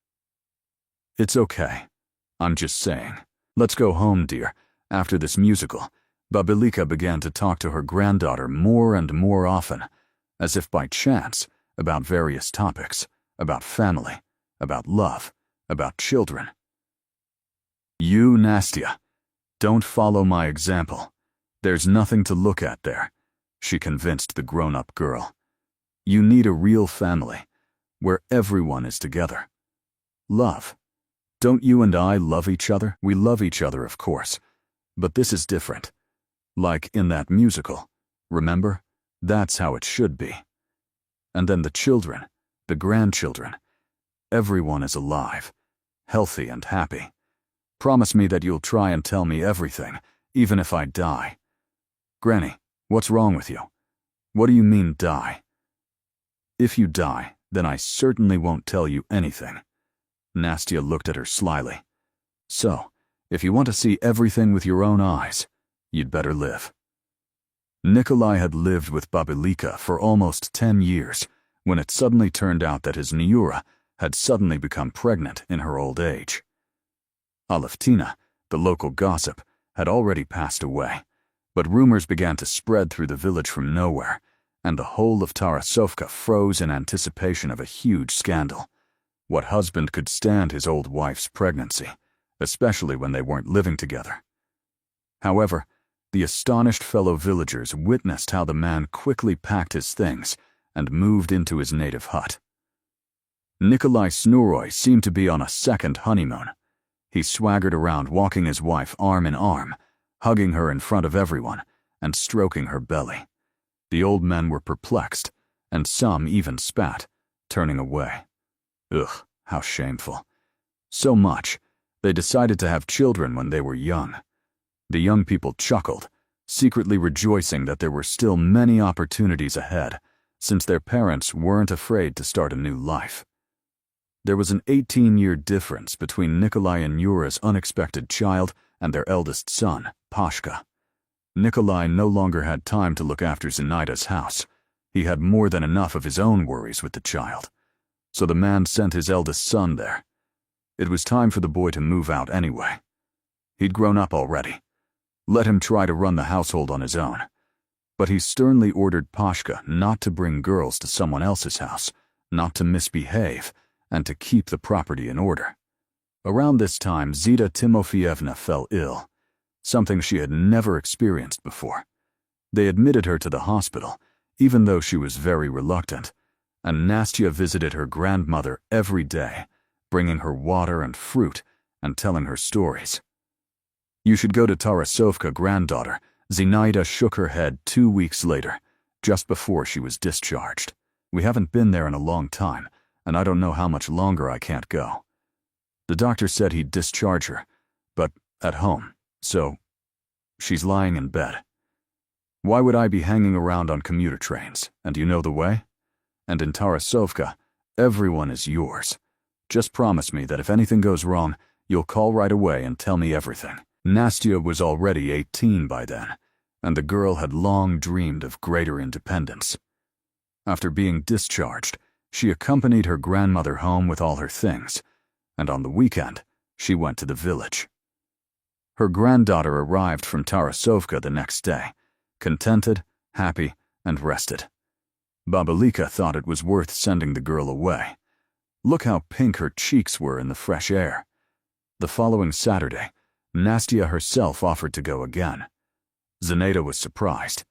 It's okay. I'm just saying. Let's go home, dear. After this musical, Babilika began to talk to her granddaughter more and more often, as if by chance, about various topics, about family, about love, about children. You, Nastya, don't follow my example. There's nothing to look at there, she convinced the grown-up girl. You need a real family, where everyone is together. Love. Don't you and I love each other? We love each other, of course, but this is different. Like in that musical, remember? That's how it should be. And then the children, the grandchildren. Everyone is alive, healthy and happy. Promise me that you'll try and tell me everything, even if I die. Granny, what's wrong with you? What do you mean, die? If you die, then I certainly won't tell you anything. Nastya looked at her slyly. So, if you want to see everything with your own eyes, you'd better live. Nikolai had lived with Babilika for almost 10 years, when it suddenly turned out that his Nyura had suddenly become pregnant in her old age. Aleftina, the local gossip, had already passed away, But rumors began to spread through the village from nowhere, and the whole of Tarasovka froze in anticipation of a huge scandal. What husband could stand his old wife's pregnancy, especially when they weren't living together? However, the astonished fellow villagers witnessed how the man quickly packed his things and moved into his native hut. Nikolai Snuroy seemed to be on a second honeymoon. He swaggered around walking his wife arm in arm, hugging her in front of everyone and stroking her belly. The old men were perplexed, and some even spat, turning away. Ugh, how shameful. So much, they decided to have children when they were young. The young people chuckled, secretly rejoicing that there were still many opportunities ahead, since their parents weren't afraid to start a new life. There was an 18-year difference between Nikolai and Yura's unexpected child and their eldest son, Pashka. Nikolai no longer had time to look after Zinaita's house. He had more than enough of his own worries with the child. So the man sent his eldest son there. It was time for the boy to move out anyway. He'd grown up already. Let him try to run the household on his own. But he sternly ordered Pashka not to bring girls to someone else's house, not to misbehave, and to keep the property in order. Around this time, Zita Timofeyevna fell ill, something she had never experienced before. They admitted her to the hospital, even though she was very reluctant, and Nastya visited her grandmother every day, bringing her water and fruit and telling her stories. "You should go to Tarasovka, granddaughter," Zinaida shook her head 2 weeks later, just before she was discharged. "We haven't been there in a long time, and I don't know how much longer I can't go. The doctor said he'd discharge her, but at home, so she's lying in bed. Why would I be hanging around on commuter trains, and you know the way? And in Tarasovka, everyone is yours. Just promise me that if anything goes wrong, you'll call right away and tell me everything." Nastya was already 18 by then, and the girl had long dreamed of greater independence. After being discharged, she accompanied her grandmother home with all her things, and on the weekend, she went to the village. Her granddaughter arrived from Tarasovka the next day, contented, happy, and rested. Babalika thought it was worth sending the girl away. Look how pink her cheeks were in the fresh air. The following Saturday, Nastya herself offered to go again. Zinaida was surprised.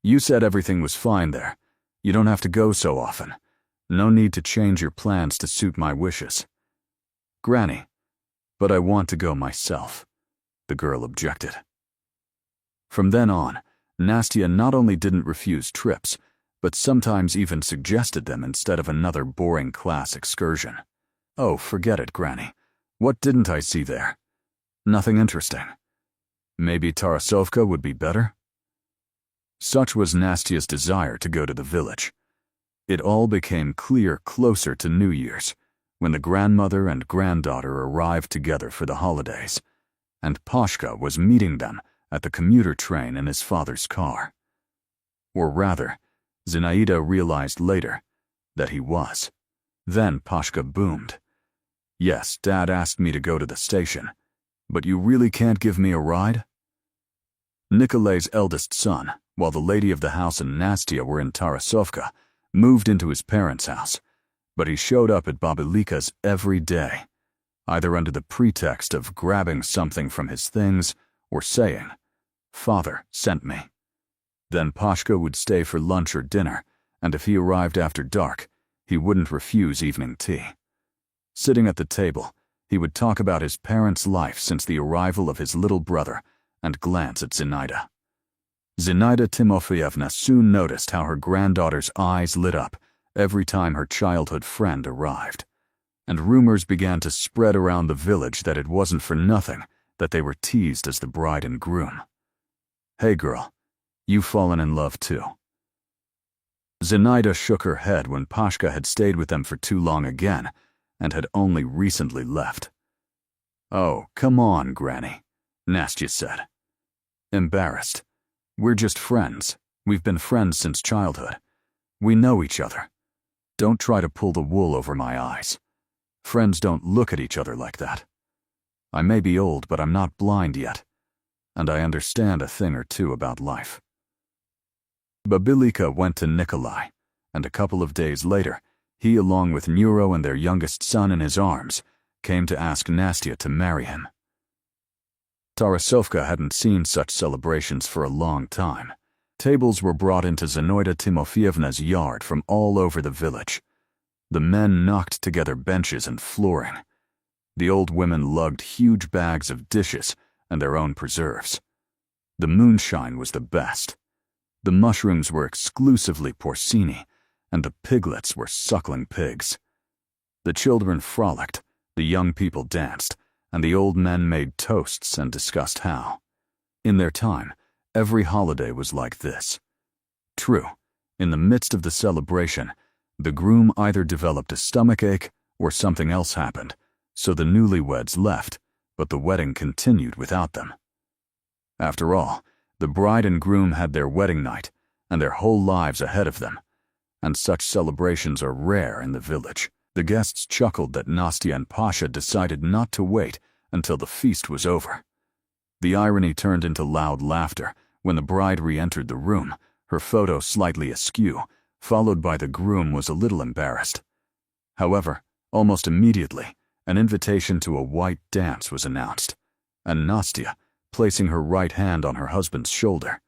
"You said everything was fine there. You don't have to go so often. No need to change your plans to suit my wishes." "Granny, but I want to go myself," the girl objected. From then on, Nastya not only didn't refuse trips, but sometimes even suggested them instead of another boring class excursion. "Oh, forget it, Granny. What didn't I see there? Nothing interesting. Maybe Tarasovka would be better?" Such was Nastya's desire to go to the village. It all became clear closer to New Year's, when the grandmother and granddaughter arrived together for the holidays, and Pashka was meeting them at the commuter train in his father's car. Or rather, Zinaida realized later that he was. Then Pashka boomed. "Yes, Dad asked me to go to the station, but you really can't give me a ride?" Nikolai's eldest son, while the lady of the house and Nastya were in Tarasovka, moved into his parents' house, but he showed up at Babalika's every day, either under the pretext of grabbing something from his things or saying, "Father sent me." Then Pashka would stay for lunch or dinner, and if he arrived after dark, he wouldn't refuse evening tea. Sitting at the table, he would talk about his parents' life since the arrival of his little brother and glance at Zinaida. Zinaida Timofeyevna soon noticed how her granddaughter's eyes lit up every time her childhood friend arrived, and rumors began to spread around the village that it wasn't for nothing that they were teased as the bride and groom. "Hey girl, you've fallen in love too." Zinaida shook her head when Pashka had stayed with them for too long again and had only recently left. "Oh, come on, Granny," Nastya said. Embarrassed. "We're just friends. We've been friends since childhood. We know each other. Don't try to pull the wool over my eyes. Friends don't look at each other like that. I may be old, but I'm not blind yet. and I understand a thing or two about life. Babilika went to Nikolai, and a couple of days later, he, along with Nero and their youngest son in his arms, came to ask Nastya to marry him. Tarasovka hadn't seen such celebrations for a long time. Tables were brought into Zinaida Timofeyevna's yard from all over the village. The men knocked together benches and flooring. The old women lugged huge bags of dishes and their own preserves. The moonshine was the best. The mushrooms were exclusively porcini, and the piglets were suckling pigs. The children frolicked, the young people danced, and the old men made toasts and discussed how. In their time, every holiday was like this. True, in the midst of the celebration, the groom either developed a stomachache or something else happened, so the newlyweds left, but the wedding continued without them. After all, the bride and groom had their wedding night and their whole lives ahead of them, and such celebrations are rare in the village. The guests chuckled that Nastya and Pasha decided not to wait until the feast was over. The irony turned into loud laughter when the bride re-entered the room, her photo slightly askew, followed by the groom was a little embarrassed. However, almost immediately, an invitation to a white dance was announced, and Nastya, placing her right hand on her husband's shoulder,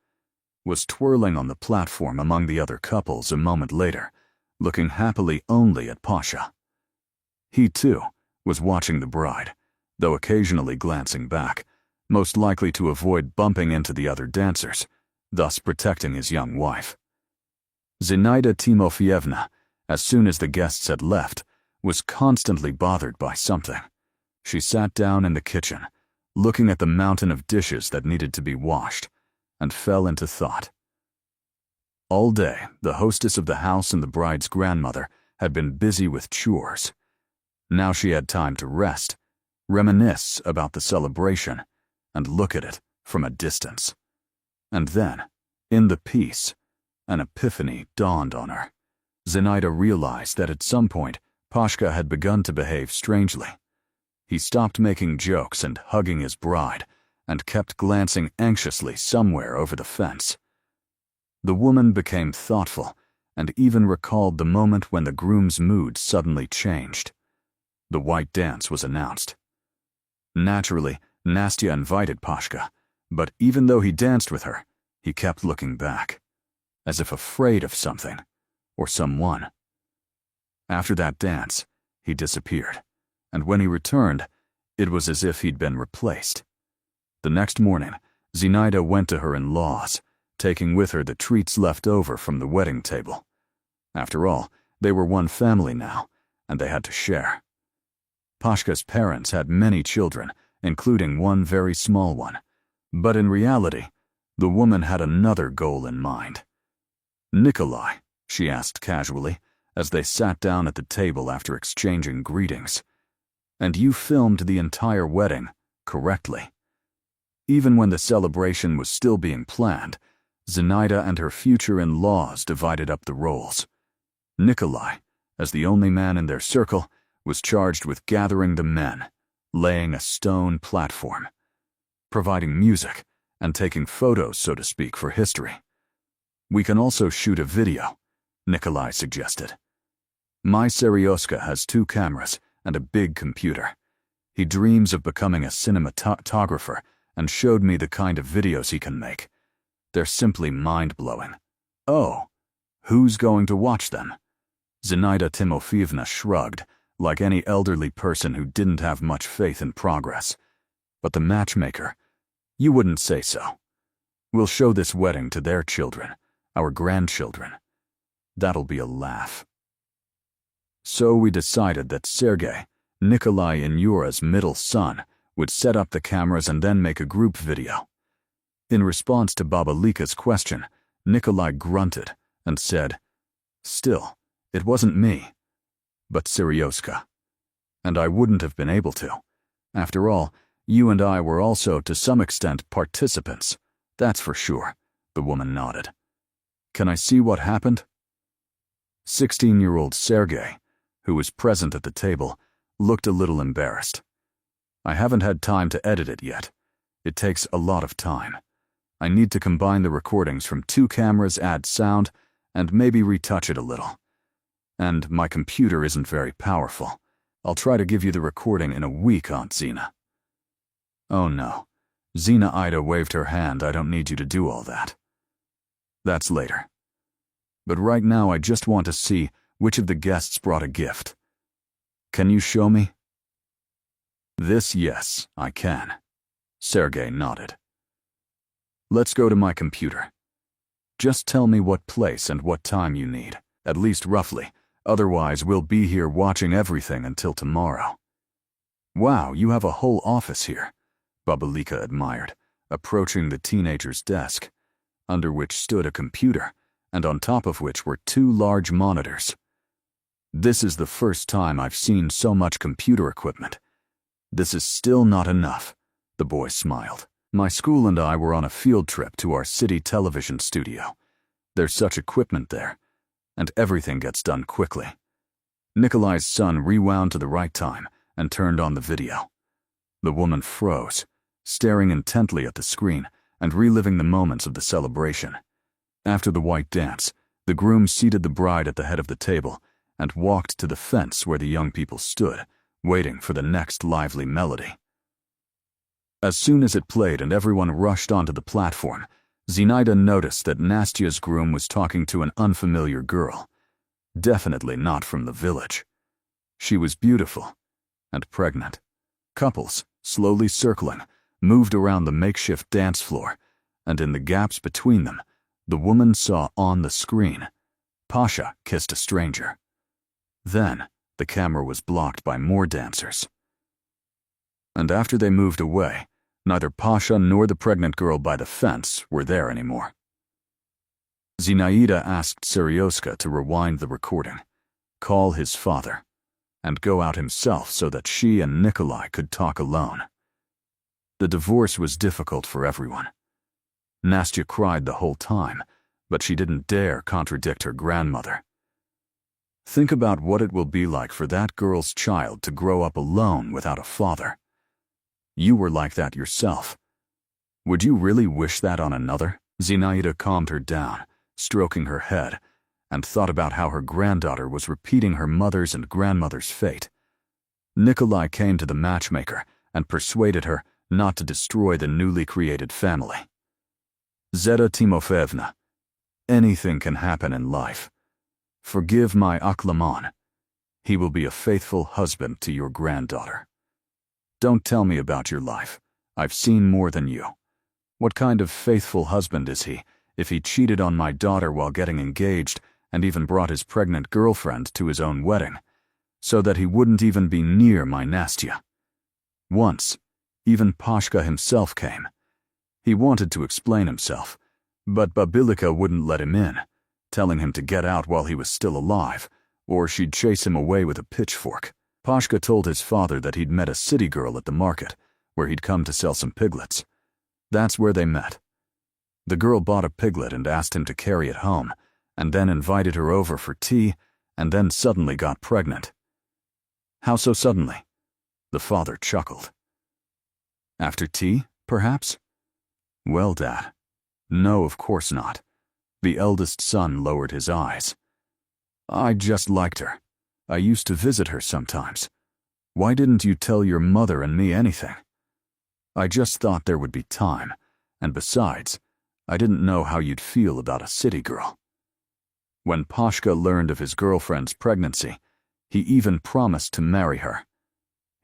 was twirling on the platform among the other couples a moment later, looking happily only at Pasha. He, too, was watching the bride, though occasionally glancing back, most likely to avoid bumping into the other dancers, thus protecting his young wife. Zinaida Timofeyevna, as soon as the guests had left, was constantly bothered by something. She sat down in the kitchen, looking at the mountain of dishes that needed to be washed, and fell into thought. All day, the hostess of the house and the bride's grandmother had been busy with chores. Now she had time to rest, reminisce about the celebration, and look at it from a distance. And then, in the peace, an epiphany dawned on her. Zinaida realized that at some point, Pashka had begun to behave strangely. He stopped making jokes and hugging his bride, and kept glancing anxiously somewhere over the fence. The woman became thoughtful, and even recalled the moment when the groom's mood suddenly changed. The white dance was announced. Naturally, Nastya invited Pashka, but even though he danced with her, he kept looking back, as if afraid of something, or someone. After that dance, he disappeared, and when he returned, it was as if he'd been replaced. The next morning, Zinaida went to her in-laws, taking with her the treats left over from the wedding table. After all, they were one family now, and they had to share. Pashka's parents had many children, including one very small one, but in reality, the woman had another goal in mind. "Nikolai," she asked casually, as they sat down at the table after exchanging greetings, "and you filmed the entire wedding, correctly?" Even when the celebration was still being planned, Zinaida and her future in-laws divided up the roles. Nikolai, as the only man in their circle, was charged with gathering the men, laying a stone platform, providing music, and taking photos, so to speak, for history. "We can also shoot a video," Nikolai suggested. "My Seryoska has 2 cameras and a big computer. He dreams of becoming a cinematographer and showed me the kind of videos he can make. They're simply mind-blowing." "Oh, who's going to watch them?" Zinaida Timofeyevna shrugged, like any elderly person who didn't have much faith in progress. "But the matchmaker? You wouldn't say so. We'll show this wedding to their children, our grandchildren. That'll be a laugh." So we decided that Sergei, Nikolai and Yura's middle son, would set up the cameras and then make a group video. In response to Babalika's question, Nikolai grunted and said, "Still, it wasn't me, but Seryoska. And I wouldn't have been able to. After all, you and I were also to some extent participants. That's for sure," the woman nodded. "Can I see what happened?" 16-year-old Sergei, who was present at the table, looked a little embarrassed. "I haven't had time to edit it yet. It takes a lot of time. I need to combine the recordings from 2 cameras, add sound, and maybe retouch it a little. And my computer isn't very powerful. I'll try to give you the recording in a week, Aunt Zena." "Oh no." Zinaida waved her hand. "I don't need you to do all that. That's later. But right now I just want to see which of the guests brought a gift. Can you show me?" "This, yes, I can." Sergei nodded. "Let's go to my computer. Just tell me what place and what time you need, at least roughly. Otherwise, we'll be here watching everything until tomorrow." "Wow, you have a whole office here," Babalika admired, approaching the teenager's desk, under which stood a computer, and on top of which were 2 large monitors. "This is the first time I've seen so much computer equipment. This is still not enough," the boy smiled. "My school and I were on a field trip to our city television studio. There's such equipment there, and everything gets done quickly." Nikolai's son rewound to the right time and turned on the video. The woman froze, staring intently at the screen and reliving the moments of the celebration. After the white dance, the groom seated the bride at the head of the table and walked to the fence where the young people stood, waiting for the next lively melody. As soon as it played and everyone rushed onto the platform, Zinaida noticed that Nastia's groom was talking to an unfamiliar girl. Definitely not from the village. She was beautiful and pregnant. Couples, slowly circling, moved around the makeshift dance floor, and in the gaps between them, the woman saw on the screen, Pasha kissed a stranger. Then, the camera was blocked by more dancers. And after they moved away, neither Pasha nor the pregnant girl by the fence were there anymore. Zinaida asked Seryoska to rewind the recording, call his father, and go out himself so that she and Nikolai could talk alone. The divorce was difficult for everyone. Nastya cried the whole time, but she didn't dare contradict her grandmother. Think about what it will be like for that girl's child to grow up alone without a father. You were like that yourself. Would you really wish that on another? Zinaida calmed her down, stroking her head, and thought about how her granddaughter was repeating her mother's and grandmother's fate. Nikolai came to the matchmaker and persuaded her not to destroy the newly created family. Zeta Timofeevna, anything can happen in life. Forgive my Aklaman. He will be a faithful husband to your granddaughter. Don't tell me about your life. I've seen more than you. What kind of faithful husband is he if he cheated on my daughter while getting engaged and even brought his pregnant girlfriend to his own wedding, so that he wouldn't even be near my Nastya? Once, even Pashka himself came. He wanted to explain himself, but Babilika wouldn't let him in, telling him to get out while he was still alive, or she'd chase him away with a pitchfork. Pashka told his father that he'd met a city girl at the market, where he'd come to sell some piglets. That's where they met. The girl bought a piglet and asked him to carry it home, and then invited her over for tea, and then suddenly got pregnant. How so suddenly? The father chuckled. After tea, perhaps? Well, Dad. No, of course not. The eldest son lowered his eyes. I just liked her. I used to visit her sometimes. Why didn't you tell your mother and me anything? I just thought there would be time, and besides, I didn't know how you'd feel about a city girl. When Pashka learned of his girlfriend's pregnancy, he even promised to marry her.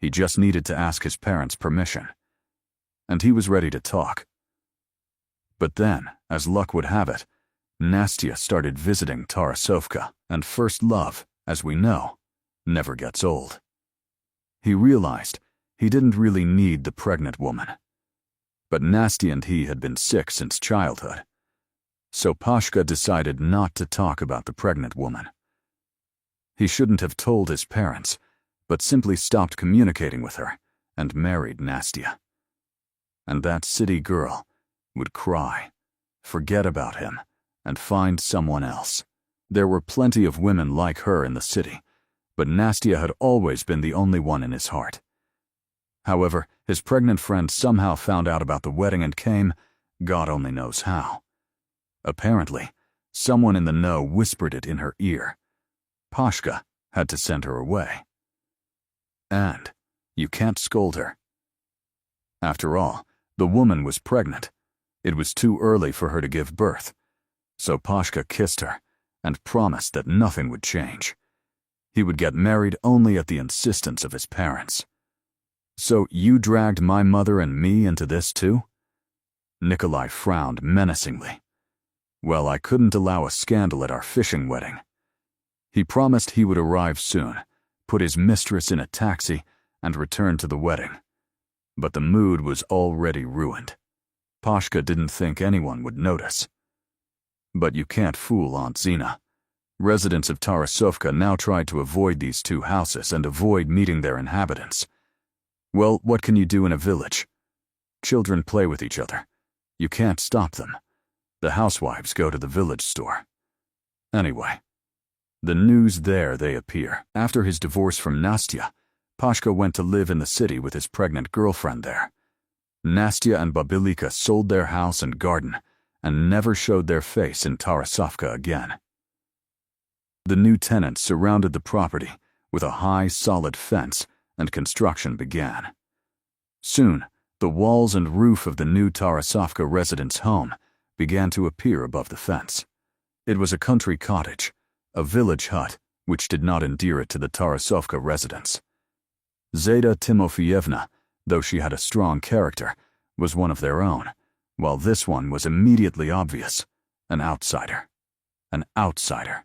He just needed to ask his parents' permission. And he was ready to talk. But then, as luck would have it, Nastya started visiting Tarasovka, and first love, as we know, never gets old. He realized he didn't really need the pregnant woman. But Nastya and he had been sick since childhood. So Pashka decided not to talk about the pregnant woman. He shouldn't have told his parents, but simply stopped communicating with her and married Nastya. And that city girl would cry, forget about him, and find someone else. There were plenty of women like her in the city, but Nastya had always been the only one in his heart. However, his pregnant friend somehow found out about the wedding and came, God only knows how. Apparently, someone in the know whispered it in her ear. Pashka had to send her away. And you can't scold her. After all, the woman was pregnant. It was too early for her to give birth. So Pashka kissed her and promised that nothing would change. He would get married only at the insistence of his parents. So you dragged my mother and me into this too? Nikolai frowned menacingly. Well, I couldn't allow a scandal at our fishing wedding. He promised he would arrive soon, put his mistress in a taxi, and return to the wedding. But the mood was already ruined. Pashka didn't think anyone would notice. But you can't fool Aunt Zina. Residents of Tarasovka now tried to avoid these two houses and avoid meeting their inhabitants. Well, what can you do in a village? Children play with each other. You can't stop them. The housewives go to the village store. Anyway, the news there they appear. After his divorce from Nastya, Pashka went to live in the city with his pregnant girlfriend there. Nastya and Babilika sold their house and garden and never showed their face in Tarasovka again. The new tenants surrounded the property with a high, solid fence, and construction began. Soon, the walls and roof of the new Tarasovka residents' home began to appear above the fence. It was a country cottage, a village hut, which did not endear it to the Tarasovka residents. Zayda Timofeyevna, though she had a strong character, was one of their own, while this one was immediately obvious, an outsider. An outsider.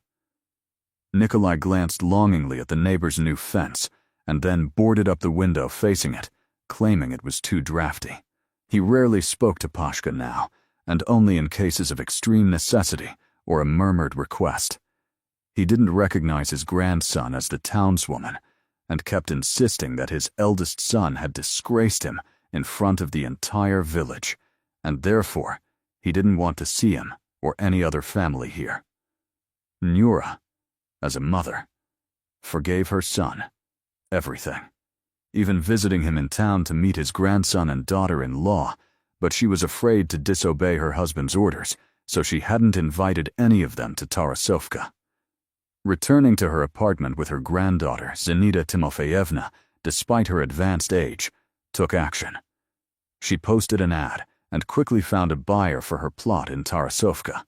Nikolai glanced longingly at the neighbor's new fence, and then boarded up the window facing it, claiming it was too drafty. He rarely spoke to Pashka now, and only in cases of extreme necessity or a murmured request. He didn't recognize his grandson as the townswoman, and kept insisting that his eldest son had disgraced him in front of the entire village, and therefore he didn't want to see him or any other family here. Nura, as a mother, forgave her son everything, even visiting him in town to meet his grandson and daughter-in-law, but she was afraid to disobey her husband's orders, so she hadn't invited any of them to Tarasovka. Returning to her apartment with her granddaughter, Zenida Timofeyevna, despite her advanced age, took action. She posted an ad and quickly found a buyer for her plot in Tarasovka.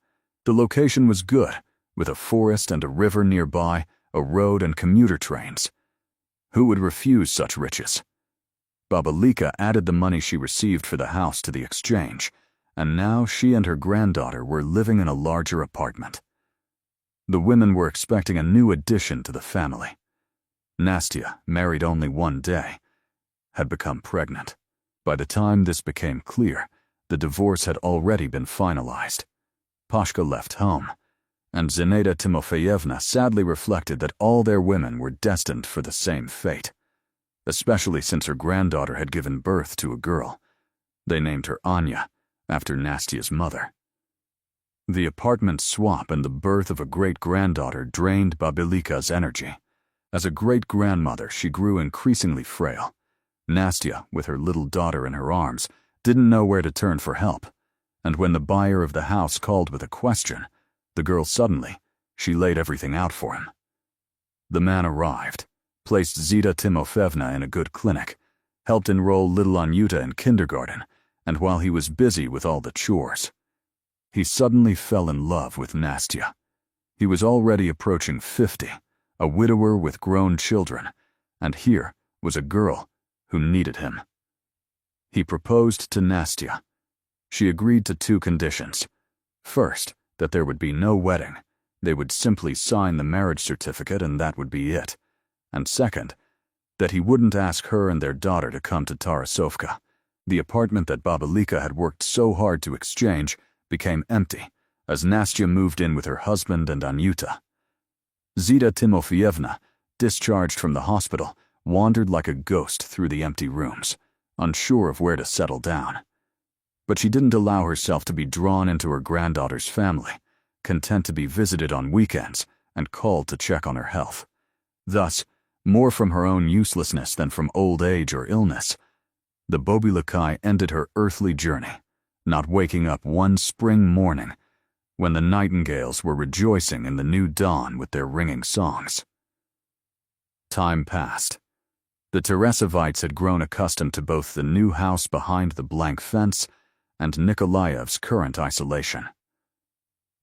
The location was good, with a forest and a river nearby, a road and commuter trains. Who would refuse such riches? Babilika added the money she received for the house to the exchange, and now she and her granddaughter were living in a larger apartment. The women were expecting a new addition to the family. Nastya, married only one day, had become pregnant. By the time this became clear, the divorce had already been finalized. Pashka left home, and Zinaida Timofeyevna sadly reflected that all their women were destined for the same fate, especially since her granddaughter had given birth to a girl. They named her Anya, after Nastya's mother. The apartment swap and the birth of a great-granddaughter drained Babilika's energy. As a great-grandmother, she grew increasingly frail. Nastya, with her little daughter in her arms, didn't know where to turn for help, and when the buyer of the house called with a question, the girl she laid everything out for him. The man arrived, placed Zita Timofeyevna in a good clinic, helped enroll little Anyuta in kindergarten, and while he was busy with all the chores, he suddenly fell in love with Nastya. He was already approaching 50, a widower with grown children, and here was a girl who needed him. He proposed to Nastya. She agreed to 2 conditions. First, that there would be no wedding. They would simply sign the marriage certificate and that would be it. And second, that he wouldn't ask her and their daughter to come to Tarasovka. The apartment that Babilika had worked so hard to exchange became empty, as Nastya moved in with her husband and Anyuta. Zita Timofeyevna, discharged from the hospital, wandered like a ghost through the empty rooms, unsure of where to settle down. But she didn't allow herself to be drawn into her granddaughter's family, content to be visited on weekends and called to check on her health. Thus, more from her own uselessness than from old age or illness, The Bobilakai ended her earthly journey, not waking up one spring morning when the nightingales were rejoicing in the new dawn with their ringing songs. Time passed. The Teresovites had grown accustomed to both the new house behind the blank fence and Nikolaev's current isolation.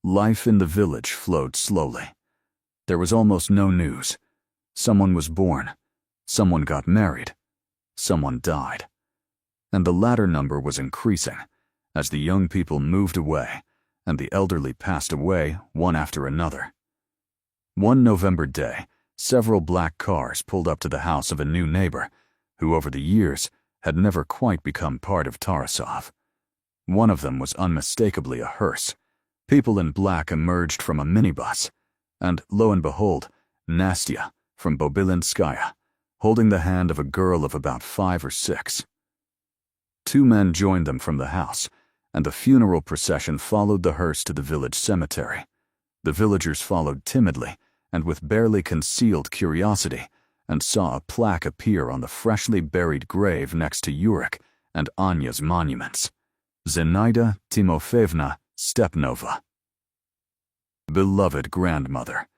Life in the village flowed slowly. There was almost no news. Someone was born, someone got married, someone died. And the latter number was increasing as the young people moved away and the elderly passed away one after another. One November day, several black cars pulled up to the house of a new neighbor who over the years had never quite become part of Tarasov. One of them was unmistakably a hearse. People in black emerged from a minibus, and lo and behold, Nastya from Bobilinskaya, holding the hand of a girl of about 5 or 6. 2 men joined them from the house, and the funeral procession followed the hearse to the village cemetery. The villagers followed timidly and with barely concealed curiosity, and saw a plaque appear on the freshly buried grave next to Yurik and Anya's monuments. Zenaida Timofeevna Stepnova. Beloved grandmother,